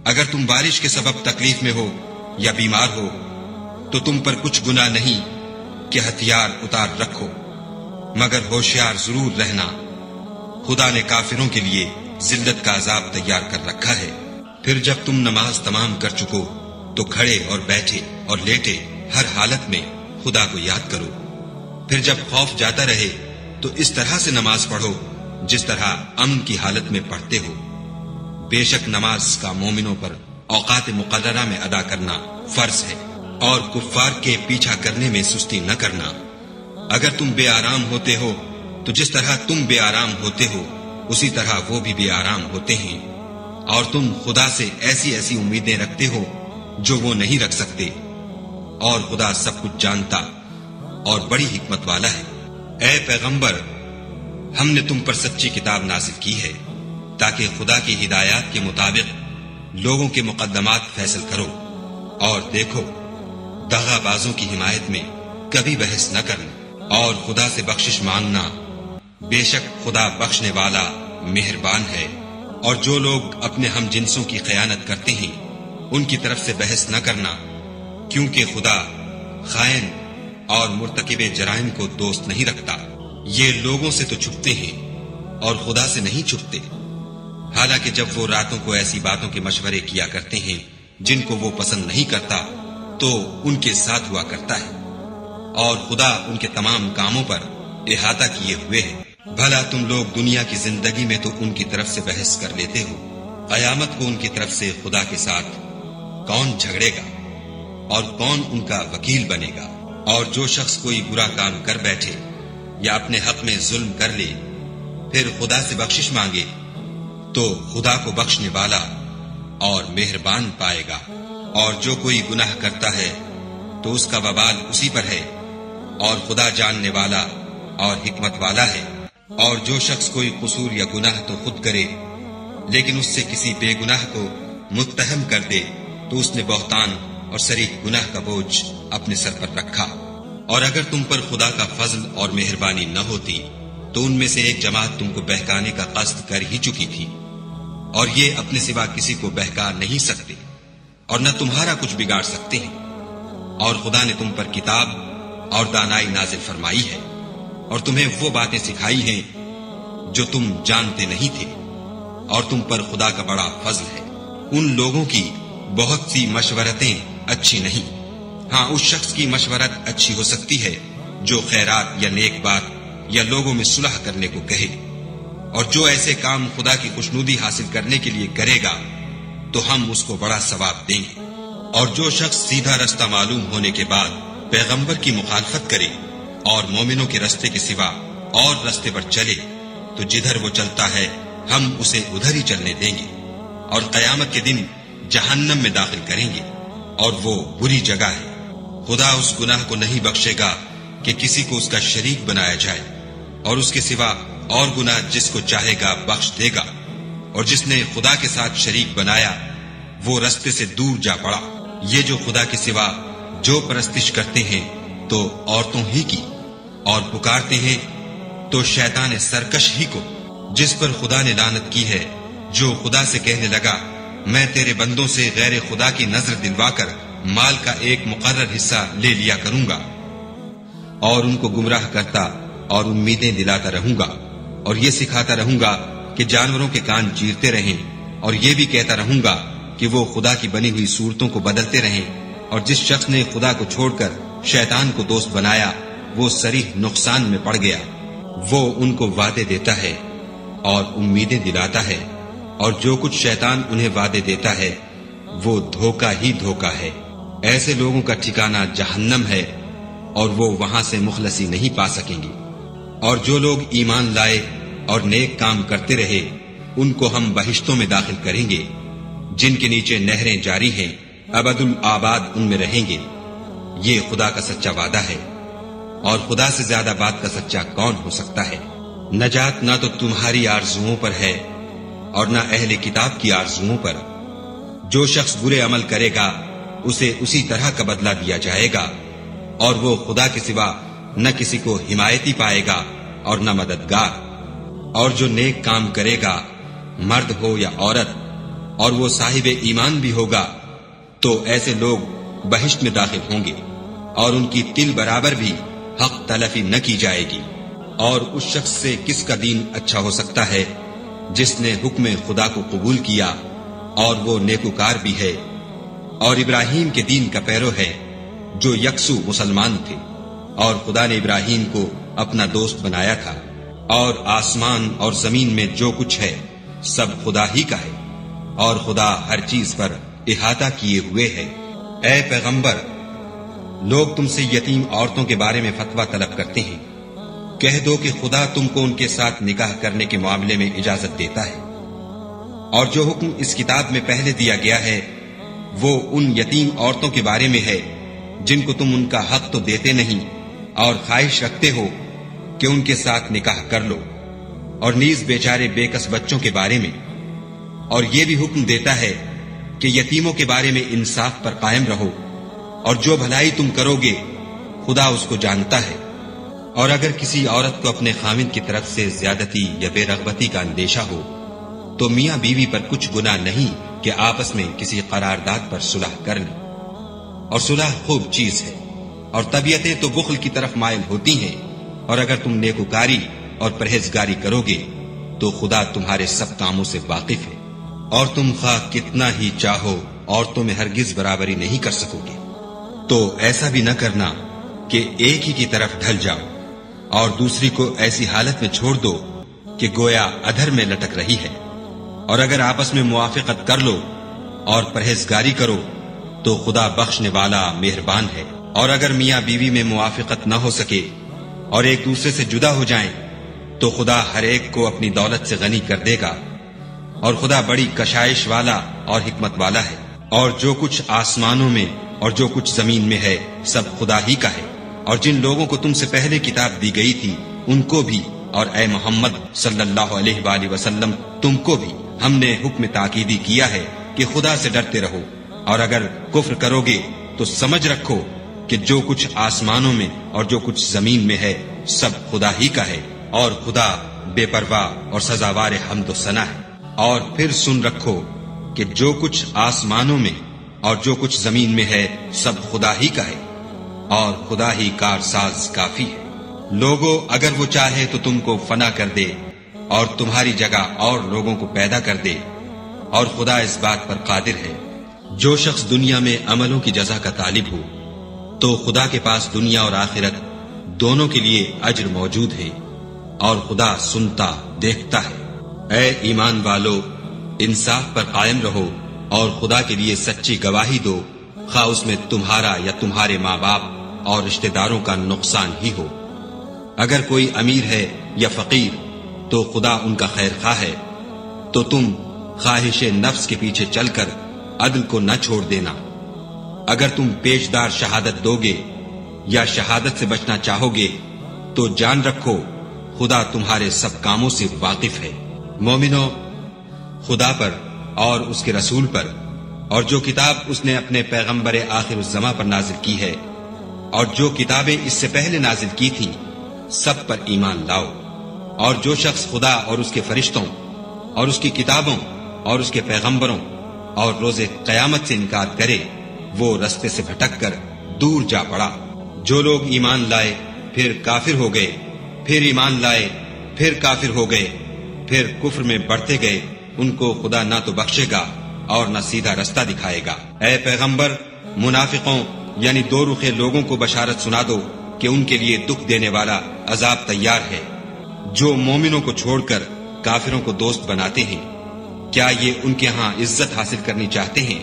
اگر تم بارش کے سبب تکلیف میں ہو یا بیمار ہو تو تم پر کچھ گناہ نہیں کہ ہتھیار اتار رکھو، مگر ہوشیار ضرور رہنا، خدا نے کافروں کے لیے ذلت کا عذاب تیار کر رکھا ہے۔ پھر جب تم نماز تمام کر چکو تو کھڑے اور بیٹھے اور لیٹے ہر حالت میں خدا کو یاد کرو، پھر جب خوف جاتا رہے تو اس طرح سے نماز پڑھو جس طرح امن کی حالت میں پڑھتے ہو۔ بے شک نماز کا مومنوں پر اوقات مقررہ میں ادا کرنا فرض ہے، اور کفار کے پیچھا کرنے میں سستی نہ کرنا۔ اگر تم بے آرام ہوتے ہو تو جس طرح تم بے آرام ہوتے ہو اسی طرح وہ بھی بے آرام ہوتے ہیں، اور تم خدا سے ایسی ایسی امیدیں رکھتے ہو جو وہ نہیں رکھ سکتے، اور خدا سب کچھ جانتا اور بڑی حکمت والا ہے۔ اے پیغمبر، ہم نے تم پر سچی کتاب نازل کی ہے تاکہ خدا کی ہدایات کے مطابق لوگوں کے مقدمات فیصل کرو، اور دیکھو دغا بازوں کی حمایت میں کبھی بحث نہ کرنا اور خدا سے بخشش مانگنا، بے شک خدا بخشنے والا مہربان ہے۔ اور جو لوگ اپنے ہم جنسوں کی خیانت کرتے ہیں ان کی طرف سے بحث نہ کرنا، کیونکہ خدا خائن اور مرتکب جرائم کو دوست نہیں رکھتا۔ یہ لوگوں سے تو چھپتے ہیں اور خدا سے نہیں چھپتے، حالانکہ جب وہ راتوں کو ایسی باتوں کے مشورے کیا کرتے ہیں جن کو وہ پسند نہیں کرتا تو ان کے ساتھ ہوا کرتا ہے، اور خدا ان کے تمام کاموں پر احاطہ کیے ہوئے ہے۔ بھلا تم لوگ دنیا کی زندگی میں تو ان کی طرف سے بحث کر لیتے ہو، قیامت کو ان کی طرف سے خدا کے ساتھ کون جھگڑے گا اور کون ان کا وکیل بنے گا؟ اور جو شخص کوئی برا کام کر بیٹھے یا اپنے حق میں ظلم کر لے پھر خدا سے بخشش مانگے تو خدا کو بخشنے والا اور مہربان پائے گا۔ اور جو کوئی گناہ کرتا ہے تو اس کا وبال اسی پر ہے، اور خدا جاننے والا اور حکمت والا ہے۔ اور جو شخص کوئی قصور یا گناہ تو خود کرے لیکن اس سے کسی بے گناہ کو متہم کر دے تو اس نے بہتان اور صریح گناہ کا بوجھ اپنے سر پر رکھا۔ اور اگر تم پر خدا کا فضل اور مہربانی نہ ہوتی تو ان میں سے ایک جماعت تم کو بہکانے کا قصد کر ہی چکی تھی، اور یہ اپنے سوا کسی کو بہکا نہیں سکتے اور نہ تمہارا کچھ بگاڑ سکتے ہیں۔ اور خدا نے تم پر کتاب اور دانائی نازل فرمائی ہے اور تمہیں وہ باتیں سکھائی ہیں جو تم جانتے نہیں تھے، اور تم پر خدا کا بڑا فضل ہے۔ ان لوگوں کی بہت سی مشورتیں اچھی نہیں، ہاں اس شخص کی مشورت اچھی ہو سکتی ہے جو خیرات یا نیک بات یا لوگوں میں صلح کرنے کو کہے، اور جو ایسے کام خدا کی خوشنودی حاصل کرنے کے لیے کرے گا تو ہم اس کو بڑا ثواب دیں گے۔ اور جو شخص سیدھا رستہ معلوم ہونے کے بعد پیغمبر کی مخالفت کرے اور مومنوں کے رستے کے سوا اور رستے پر چلے تو جدھر وہ چلتا ہے ہم اسے ادھر ہی چلنے دیں گے، اور قیامت کے دن جہنم میں داخل کریں گے، اور وہ بری جگہ ہے۔ خدا اس گناہ کو نہیں بخشے گا کہ کسی کو اس کا شریک بنایا جائے، اور اس کے سوا اور گناہ جس کو چاہے گا بخش دے گا، اور جس نے خدا کے ساتھ شریک بنایا وہ رستے سے دور جا پڑا۔ یہ جو خدا کے سوا جو پرستش کرتے ہیں تو عورتوں ہی کی، اور پکارتے ہیں تو شیطان سرکش ہی کو، جس پر خدا نے لعنت کی ہے، جو خدا سے کہنے لگا میں تیرے بندوں سے غیر خدا کی نظر دلوا کر مال کا ایک مقرر حصہ لے لیا کروں گا، اور ان کو گمراہ کرتا اور امیدیں دلاتا رہوں گا، اور یہ سکھاتا رہوں گا کہ جانوروں کے کان چیرتے رہیں، اور یہ بھی کہتا رہوں گا کہ وہ خدا کی بنی ہوئی صورتوں کو بدلتے رہیں، اور جس شخص نے خدا کو چھوڑ کر شیطان کو دوست بنایا وہ صریح نقصان میں پڑ گیا۔ وہ ان کو وعدے دیتا ہے اور امیدیں دلاتا ہے، اور جو کچھ شیطان انہیں وعدے دیتا ہے وہ دھوکہ ہی دھوکہ ہے۔ ایسے لوگوں کا ٹھکانہ جہنم ہے اور وہ وہاں سے مخلصی نہیں پا سکیں گے۔ اور جو لوگ ایمان لائے اور نیک کام کرتے رہے ان کو ہم بہشتوں میں داخل کریں گے جن کے نیچے نہریں جاری ہیں، ابد الآباد ان میں رہیں گے۔ یہ خدا کا سچا وعدہ ہے، اور خدا سے زیادہ بات کا سچا کون ہو سکتا ہے؟ نجات نہ تو تمہاری آرزوؤں پر ہے اور نہ اہل کتاب کی آرزوؤں پر۔ جو شخص برے عمل کرے گا اسے اسی طرح کا بدلہ دیا جائے گا، اور وہ خدا کے سوا نہ کسی کو حمایتی پائے گا اور نہ مددگار۔ اور جو نیک کام کرے گا مرد ہو یا عورت اور وہ صاحب ایمان بھی ہوگا تو ایسے لوگ بہشت میں داخل ہوں گے، اور ان کی تل برابر بھی حق تلفی نہ کی جائے گی۔ اور اس شخص سے کس کا دین اچھا ہو سکتا ہے جس نے حکم خدا کو قبول کیا اور وہ نیکوکار بھی ہے، اور ابراہیم کے دین کا پیرو ہے جو یکسو مسلمان تھے، اور خدا نے ابراہیم کو اپنا دوست بنایا تھا۔ اور آسمان اور زمین میں جو کچھ ہے سب خدا ہی کا ہے، اور خدا ہر چیز پر احاطہ کیے ہوئے ہے۔ اے پیغمبر، لوگ تم سے یتیم عورتوں کے بارے میں فتویٰ طلب کرتے ہیں، کہہ دو کہ خدا تم کو ان کے ساتھ نکاح کرنے کے معاملے میں اجازت دیتا ہے، اور جو حکم اس کتاب میں پہلے دیا گیا ہے وہ ان یتیم عورتوں کے بارے میں ہے جن کو تم ان کا حق تو دیتے نہیں اور خواہش رکھتے ہو کہ ان کے ساتھ نکاح کر لو، اور نیز بیچارے بے کس بچوں کے بارے میں۔ اور یہ بھی حکم دیتا ہے کہ یتیموں کے بارے میں انصاف پر قائم رہو، اور جو بھلائی تم کرو گے خدا اس کو جانتا ہے۔ اور اگر کسی عورت کو اپنے خاوند کی طرف سے زیادتی یا بے رغبتی کا اندیشہ ہو تو میاں بیوی پر کچھ گناہ نہیں کہ آپس میں کسی قرارداد پر صلح کر لیں، اور صلح خوب چیز ہے، اور طبیعتیں تو بخل کی طرف مائل ہوتی ہیں، اور اگر تم نیکوکاری اور پرہیزگاری کرو گے تو خدا تمہارے سب کاموں سے واقف ہے، اور تم خواہ کتنا ہی چاہو عورتوں میں ہرگز برابری نہیں کر سکو گے۔ تو ایسا بھی نہ کرنا کہ ایک ہی کی طرف ڈھل جاؤ اور دوسری کو ایسی حالت میں چھوڑ دو کہ گویا ادھر میں لٹک رہی ہے، اور اگر آپس میں موافقت کر لو اور پرہیزگاری کرو تو خدا بخشنے والا مہربان ہے۔ اور اگر میاں بیوی میں موافقت نہ ہو سکے اور ایک دوسرے سے جدا ہو جائیں تو خدا ہر ایک کو اپنی دولت سے غنی کر دے گا، اور خدا بڑی کشائش والا اور حکمت والا ہے۔ اور جو کچھ آسمانوں میں اور جو کچھ زمین میں ہے سب خدا ہی کا ہے، اور جن لوگوں کو تم سے پہلے کتاب دی گئی تھی ان کو بھی، اور اے محمد صلی اللہ علیہ وآلہ وسلم تم کو بھی ہم نے حکم تاکیدی کیا ہے کہ خدا سے ڈرتے رہو، اور اگر کفر کرو گے تو سمجھ رکھو کہ جو کچھ آسمانوں میں اور جو کچھ زمین میں ہے سب خدا ہی کا ہے، اور خدا بے پرواہ اور سزاوار حمد و ثنا ہے۔ اور پھر سن رکھو کہ جو کچھ آسمانوں میں اور جو کچھ زمین میں ہے سب خدا ہی کا ہے، اور خدا ہی کارساز کافی ہے۔ لوگو اگر وہ چاہے تو تم کو فنا کر دے اور تمہاری جگہ اور لوگوں کو پیدا کر دے، اور خدا اس بات پر قادر ہے۔ جو شخص دنیا میں عملوں کی جزا کا طالب ہو تو خدا کے پاس دنیا اور آخرت دونوں کے لیے اجر موجود ہے، اور خدا سنتا دیکھتا ہے۔ اے ایمان والو، انصاف پر قائم رہو اور خدا کے لیے سچی گواہی دو، خواہ اس میں تمہارا یا تمہارے ماں باپ اور رشتہ داروں کا نقصان ہی ہو۔ اگر کوئی امیر ہے یا فقیر تو خدا ان کا خیر خواہ ہے، تو تم خواہش نفس کے پیچھے چل کر عدل کو نہ چھوڑ دینا۔ اگر تم پیشدار شہادت دو گے یا شہادت سے بچنا چاہو گے تو جان رکھو خدا تمہارے سب کاموں سے واقف ہے۔ مومنو، خدا پر اور اس کے رسول پر اور جو کتاب اس نے اپنے پیغمبر آخر الزماں پر نازل کی ہے اور جو کتابیں اس سے پہلے نازل کی تھیں سب پر ایمان لاؤ۔ اور جو شخص خدا اور اس کے فرشتوں اور اس کی کتابوں اور اس کے پیغمبروں اور روز قیامت سے انکار کرے وہ رستے سے بھٹک کر دور جا پڑا۔ جو لوگ ایمان لائے پھر کافر ہو گئے، پھر ایمان لائے پھر کافر ہو گئے، پھر کفر میں بڑھتے گئے، ان کو خدا نہ تو بخشے گا اور نہ سیدھا رستہ دکھائے گا۔ اے پیغمبر، منافقوں یعنی دو رخے لوگوں کو بشارت سنا دو کہ ان کے لیے دکھ دینے والا عذاب تیار ہے۔ جو مومنوں کو چھوڑ کر کافروں کو دوست بناتے ہیں، کیا یہ ان کے ہاں عزت حاصل کرنی چاہتے ہیں؟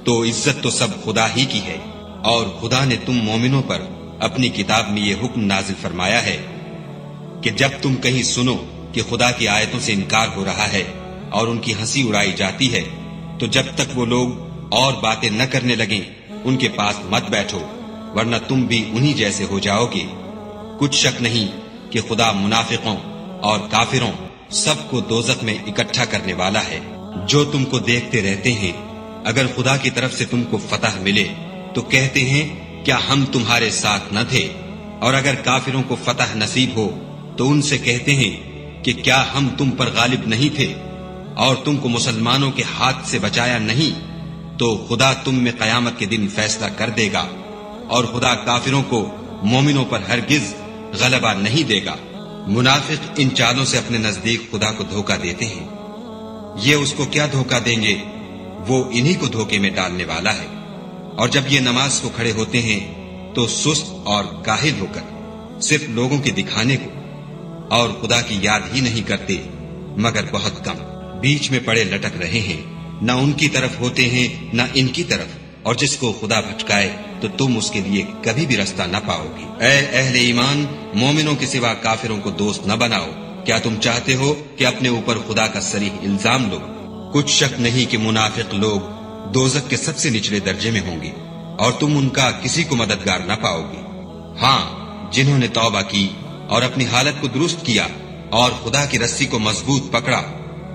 تو عزت تو سب خدا ہی کی ہے۔ اور خدا نے تم مومنوں پر اپنی کتاب میں یہ حکم نازل فرمایا ہے کہ جب تم کہیں سنو کہ خدا کی آیتوں سے انکار ہو رہا ہے اور ان کی ہنسی اڑائی جاتی ہے تو جب تک وہ لوگ اور باتیں نہ کرنے لگیں ان کے پاس مت بیٹھو، ورنہ تم بھی انہی جیسے ہو جاؤ گے۔ کچھ شک نہیں کہ خدا منافقوں اور کافروں سب کو دوزخ میں اکٹھا کرنے والا ہے۔ جو تم کو دیکھتے رہتے ہیں، اگر خدا کی طرف سے تم کو فتح ملے تو کہتے ہیں کیا ہم تمہارے ساتھ نہ تھے، اور اگر کافروں کو فتح نصیب ہو تو ان سے کہتے ہیں کہ کیا ہم تم پر غالب نہیں تھے اور تم کو مسلمانوں کے ہاتھ سے بچایا نہیں؟ تو خدا تم میں قیامت کے دن فیصلہ کر دے گا، اور خدا کافروں کو مومنوں پر ہرگز غلبہ نہیں دے گا۔ منافق ان چالوں سے اپنے نزدیک خدا کو دھوکہ دیتے ہیں۔ یہ اس کو کیا دھوکہ دیں گے؟ وہ انہی کو دھوکے میں ڈالنے والا ہے۔ اور جب یہ نماز کو کھڑے ہوتے ہیں تو سست اور کاہل ہو کر صرف لوگوں کے دکھانے کو اور خدا کی یاد ہی نہیں کرتے مگر بہت کم، بیچ میں پڑے لٹک رہے ہیں، نہ ان کی طرف ہوتے ہیں نہ ان کی طرف، اور جس کو خدا بھٹکائے تو تم اس کے لیے کبھی بھی رستہ نہ پاؤ گی۔ اے اہل ایمان، مومنوں کے سوا کافروں کو دوست نہ بناؤ۔ کیا تم چاہتے ہو کہ اپنے اوپر خدا کا صریح الزام لو؟ کچھ شک نہیں کہ منافق لوگ دوزخ کے سب سے نچلے درجے میں ہوں گے اور تم ان کا کسی کو مددگار نہ پاؤ گے۔ ہاں، جنہوں نے توبہ کی اور اپنی حالت کو درست کیا اور خدا کی رسی کو مضبوط پکڑا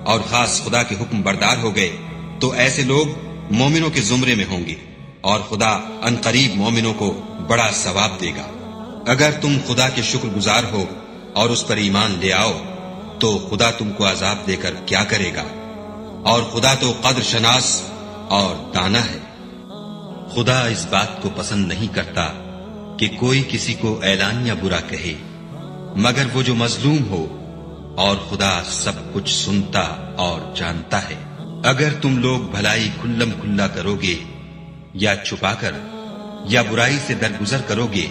اور خاص خدا کے حکم بردار ہو گئے تو ایسے لوگ مومنوں کے زمرے میں ہوں گے، اور خدا عنقریب مومنوں کو بڑا ثواب دے گا۔ اگر تم خدا کے شکر گزار ہو اور اس پر ایمان لے آؤ تو خدا تم کو عذاب دے کر کیا کرے گا، اور خدا تو قدر شناس اور دانا ہے۔ خدا اس بات کو پسند نہیں کرتا کہ کوئی کسی کو اعلانیہ برا کہے مگر وہ جو مظلوم ہو، اور خدا سب کچھ سنتا اور جانتا ہے۔ اگر تم لوگ بھلائی کھلم کھلا کرو گے یا چھپا کر یا برائی سے درگزر کرو گے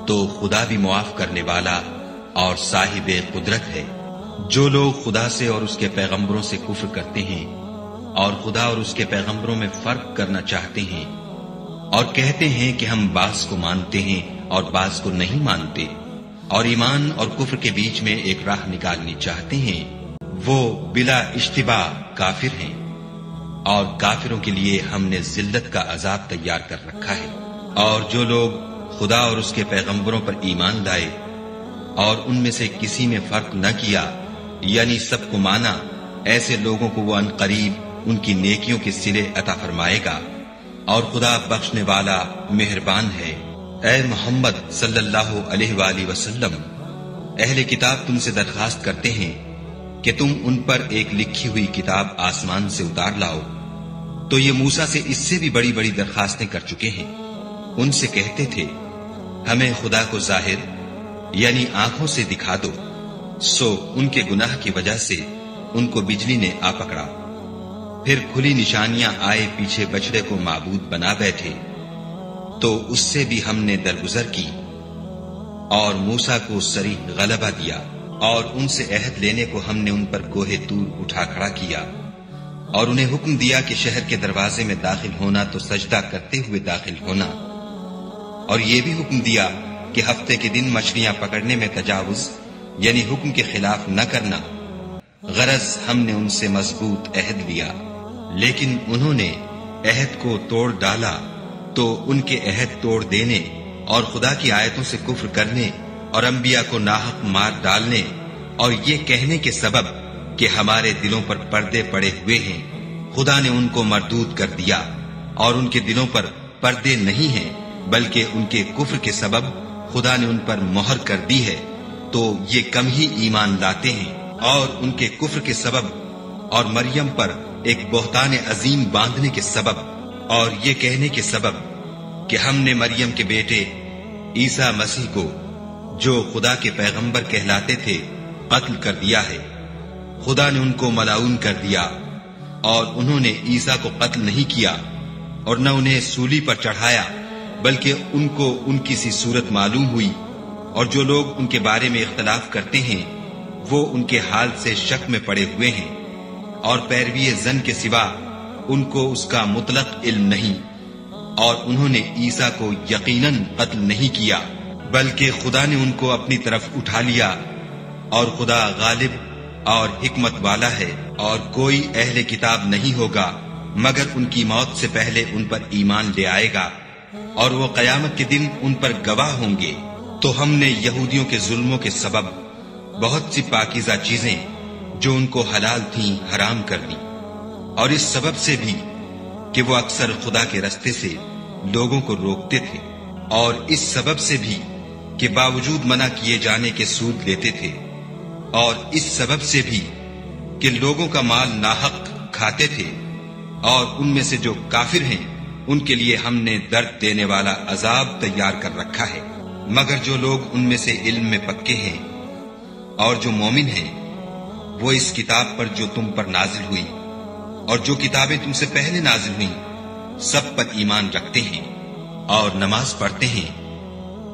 تو خدا بھی معاف کرنے والا اور صاحب قدرت ہے۔ جو لوگ خدا سے اور اس کے پیغمبروں سے کفر کرتے ہیں اور خدا اور اس کے پیغمبروں میں فرق کرنا چاہتے ہیں اور کہتے ہیں کہ ہم بعض کو مانتے ہیں اور بعض کو نہیں مانتے، اور ایمان اور کفر کے بیچ میں ایک راہ نکالنی چاہتے ہیں، وہ بلا اشتباہ کافر ہیں، اور کافروں کے لیے ہم نے ذلت کا عذاب تیار کر رکھا ہے۔ اور جو لوگ خدا اور اس کے پیغمبروں پر ایمان لائے اور ان میں سے کسی میں فرق نہ کیا، یعنی سب کو مانا، ایسے لوگوں کو وہ عنقریب ان کی نیکیوں کے صلے عطا فرمائے گا، اور خدا بخشنے والا مہربان ہے۔ اے محمد صلی اللہ علیہ وآلہ وسلم، اہل کتاب تم سے درخواست کرتے ہیں کہ تم ان پر ایک لکھی ہوئی کتاب آسمان سے اتار لاؤ، تو یہ موسیٰ سے اس سے بھی بڑی بڑی درخواستیں کر چکے ہیں۔ ان سے کہتے تھے ہمیں خدا کو ظاہر یعنی آنکھوں سے دکھا دو، سو ان کے گناہ کی وجہ سے ان کو بجلی نے آ پکڑا، پھر کھلی نشانیاں آئے پیچھے بچڑے کو معبود بنا بیٹھے، تو اس سے بھی ہم نے درگزر کی اور موسیٰ کو صریح غلبہ دیا، اور ان سے عہد لینے کو ہم نے ان پر کوہ طور اٹھا کھڑا کیا، اور انہیں حکم دیا کہ شہر کے دروازے میں داخل ہونا تو سجدہ کرتے ہوئے داخل ہونا، اور یہ بھی حکم دیا کہ ہفتے کے دن مچھلیاں پکڑنے میں تجاوز یعنی حکم کے خلاف نہ کرنا، غرض ہم نے ان سے مضبوط عہد لیا، لیکن انہوں نے عہد کو توڑ ڈالا، تو ان کے عہد توڑ دینے اور خدا کی آیتوں سے کفر کرنے اور انبیاء کو ناحق مار ڈالنے اور یہ کہنے کے سبب کہ ہمارے دلوں پر پردے پڑے ہوئے ہیں، خدا نے ان کو مردود کر دیا، اور ان کے دلوں پر پردے نہیں ہیں بلکہ ان کے کفر کے سبب خدا نے ان پر مہر کر دی ہے، تو یہ کم ہی ایمان لاتے ہیں۔ اور ان کے کفر کے سبب اور مریم پر ایک بہتان عظیم باندھنے کے سبب اور یہ کہنے کے سبب کہ ہم نے مریم کے بیٹے عیسیٰ مسیح کو جو خدا کے پیغمبر کہلاتے تھے قتل کر دیا ہے، خدا نے ان کو ملعون کر دیا، اور انہوں نے عیسیٰ کو قتل نہیں کیا اور نہ انہیں سولی پر چڑھایا، بلکہ ان کو ان کی سی صورت معلوم ہوئی، اور جو لوگ ان کے بارے میں اختلاف کرتے ہیں وہ ان کے حال سے شک میں پڑے ہوئے ہیں، اور پیروی زن کے سوا ان کو اس کا مطلق علم نہیں، اور انہوں نے عیسیٰ کو یقیناً قتل نہیں کیا بلکہ خدا نے ان کو اپنی طرف اٹھا لیا، اور خدا غالب اور حکمت والا ہے، اور کوئی اہل کتاب نہیں ہوگا مگر ان کی موت سے پہلے ان پر ایمان لے آئے گا، اور وہ قیامت کے دن ان پر گواہ ہوں گے۔ تو ہم نے یہودیوں کے ظلموں کے سبب بہت سی پاکیزہ چیزیں جو ان کو حلال تھیں حرام کر دی، اور اس سبب سے بھی کہ وہ اکثر خدا کے رستے سے لوگوں کو روکتے تھے، اور اس سبب سے بھی کہ باوجود منع کیے جانے کے سود لیتے تھے، اور اس سبب سے بھی کہ لوگوں کا مال ناحق کھاتے تھے، اور ان میں سے جو کافر ہیں ان کے لیے ہم نے درد دینے والا عذاب تیار کر رکھا ہے۔ مگر جو لوگ ان میں سے علم میں پکے ہیں اور جو مومن ہیں، وہ اس کتاب پر جو تم پر نازل ہوئی اور جو کتابیں تم سے پہلے نازل ہوئیں سب پر ایمان رکھتے ہیں، اور نماز پڑھتے ہیں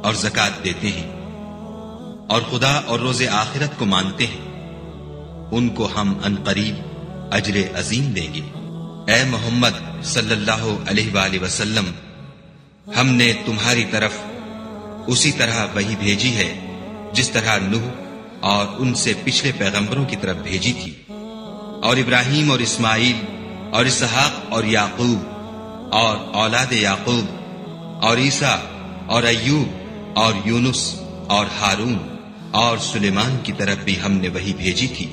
اور زکوٰۃ دیتے ہیں، اور خدا اور روز آخرت کو مانتے ہیں، ان کو ہم عنقریب اجر عظیم دیں گے۔ اے محمد صلی اللہ علیہ وآلہ وسلم، ہم نے تمہاری طرف اسی طرح وحی بھیجی ہے جس طرح نوح اور ان سے پچھلے پیغمبروں کی طرف بھیجی تھی، اور ابراہیم اور اسماعیل اور اسحاق اور یعقوب اور اولاد یعقوب اور عیسیٰ اور ایوب اور یونس اور ہارون اور سلیمان کی طرف بھی ہم نے وحی بھیجی تھی،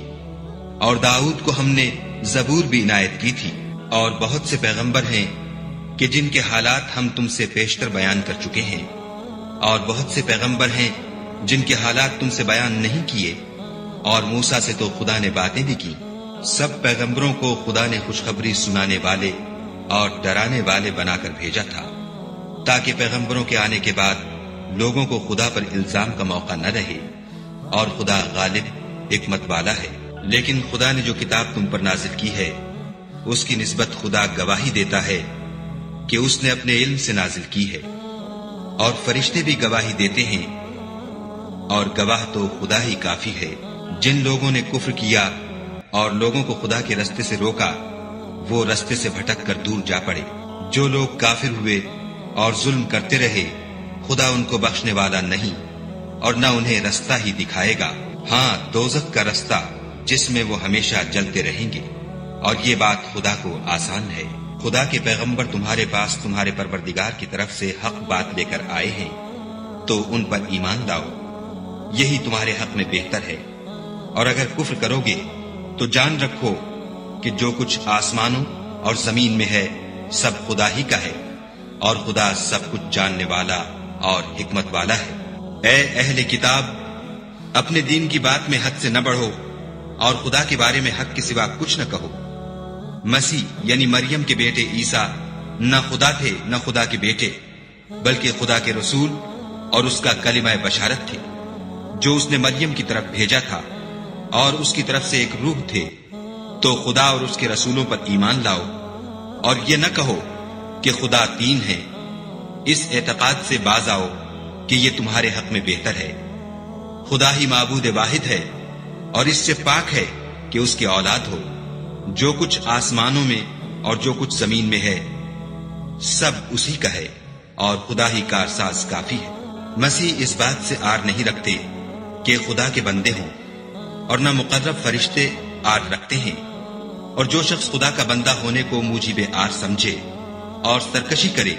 اور داؤد کو ہم نے زبور بھی عنایت کی تھی، اور بہت سے پیغمبر ہیں کہ جن کے حالات ہم تم سے پیشتر بیان کر چکے ہیں، اور بہت سے پیغمبر ہیں جن کے حالات تم سے بیان نہیں کیے، اور موسیٰ سے تو خدا نے باتیں بھی کی۔ سب پیغمبروں کو خدا نے خوشخبری سنانے والے اور ڈرانے والے بنا کر بھیجا تھا، تاکہ پیغمبروں کے آنے کے بعد لوگوں کو خدا پر الزام کا موقع نہ رہے، اور خدا غالب حکمت والا ہے۔ لیکن خدا نے جو کتاب تم پر نازل کی ہے اس کی نسبت خدا گواہی دیتا ہے کہ اس نے اپنے علم سے نازل کی ہے، اور فرشتے بھی گواہی دیتے ہیں، اور گواہ تو خدا ہی کافی ہے۔ جن لوگوں نے کفر کیا اور لوگوں کو خدا کے رستے سے روکا، وہ رستے سے بھٹک کر دور جا پڑے۔ جو لوگ کافر ہوئے اور ظلم کرتے رہے، خدا ان کو بخشنے والا نہیں اور نہ انہیں رستہ ہی دکھائے گا، ہاں دوزخ کا رستہ جس میں وہ ہمیشہ جلتے رہیں گے، اور یہ بات خدا کو آسان ہے۔ خدا کے پیغمبر تمہارے پاس تمہارے پروردگار کی طرف سے حق بات لے کر آئے ہیں، تو ان پر ایمان لاؤ، یہی تمہارے حق میں بہتر ہے۔ اور اگر کفر کرو گے تو جان رکھو کہ جو کچھ آسمانوں اور زمین میں ہے سب خدا ہی کا ہے، اور خدا سب کچھ جاننے والا اور حکمت والا ہے۔ اے اہل کتاب، اپنے دین کی بات میں حد سے نہ بڑھو، اور خدا کے بارے میں حق کے سوا کچھ نہ کہو۔ مسیح یعنی مریم کے بیٹے عیسیٰ نہ خدا تھے نہ خدا کے بیٹے، بلکہ خدا کے رسول اور اس کا کلمہ بشارت تھے، جو اس نے مریم کی طرف بھیجا تھا، اور اس کی طرف سے ایک روح تھے۔ تو خدا اور اس کے رسولوں پر ایمان لاؤ، اور یہ نہ کہو کہ خدا تین ہے۔ اس اعتقاد سے باز آؤ کہ یہ تمہارے حق میں بہتر ہے۔ خدا ہی معبود واحد ہے، اور اس سے پاک ہے کہ اس کی اولاد ہو۔ جو کچھ آسمانوں میں اور جو کچھ زمین میں ہے سب اسی کا ہے، اور خدا ہی کارساز کافی ہے۔ مسیح اس بات سے آر نہیں رکھتے کہ خدا کے بندے ہوں، اور نہ مقرب فرشتے آر رکھتے ہیں، اور جو شخص خدا کا بندہ ہونے کو موجب آر سمجھے اور سرکشی کرے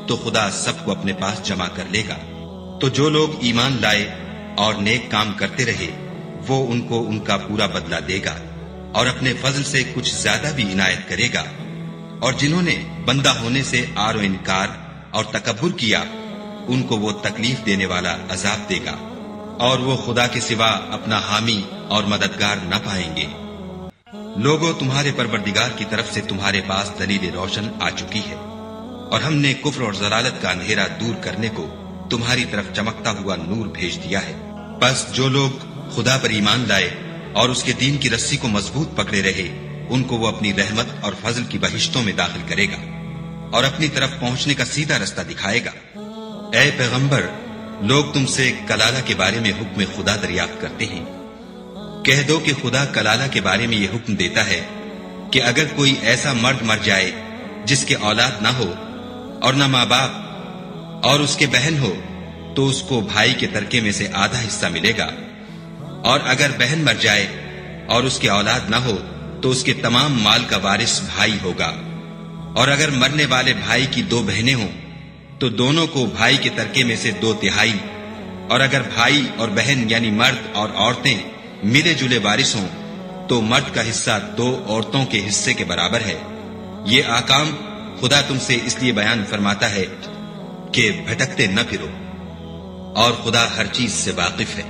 تو خدا سب کو اپنے پاس جمع کر لے گا۔ تو جو لوگ ایمان لائے اور نیک کام کرتے رہے، وہ ان کو ان کا پورا بدلہ دے گا، اور اپنے فضل سے کچھ زیادہ بھی عنایت کرے گا۔ اور جنہوں نے بندہ ہونے سے آر و انکار اور تکبر کیا، ان کو وہ تکلیف دینے والا عذاب دے گا، اور وہ خدا کے سوا اپنا حامی اور مددگار نہ پائیں گے۔ لوگوں، تمہارے پروردگار کی طرف سے تمہارے پاس دلیل روشن آ چکی ہے، اور ہم نے کفر اور ضلالت کا اندھیرا دور کرنے کو تمہاری طرف چمکتا ہوا نور بھیج دیا ہے۔ بس جو لوگ خدا پر ایمان لائے اور اس کے دین کی رسی کو مضبوط پکڑے رہے، ان کو وہ اپنی رحمت اور فضل کی بہشتوں میں داخل کرے گا، اور اپنی طرف پہنچنے کا سیدھا رستہ دکھائے گا۔ اے پیغمبر، لوگ تم سے کلالہ کے بارے میں حکم خدا دریافت کرتے ہیں۔ کہہ دو کہ خدا کلالہ کے بارے میں یہ حکم دیتا ہے کہ اگر کوئی ایسا مرد مر جائے جس کے اولاد نہ ہو اور نہ ماں باپ، اور اس کے بہن ہو، تو اس کو بھائی کے ترکے میں سے آدھا حصہ ملے گا، اور اگر بہن مر جائے اور اس کے اولاد نہ ہو تو اس کے تمام مال کا وارث بھائی ہوگا، اور اگر مرنے والے بھائی کی دو بہنیں ہوں تو دونوں کو بھائی کے ترکے میں سے 2/3، اور اگر بھائی اور بہن یعنی مرد اور عورتیں ملے جلے وارث ہوں تو مرد کا حصہ 2 عورتوں کے حصے کے برابر ہے۔ یہ احکام خدا تم سے اس لیے بیان فرماتا ہے کہ بھٹکتے نہ پھرو، اور خدا ہر چیز سے واقف ہے۔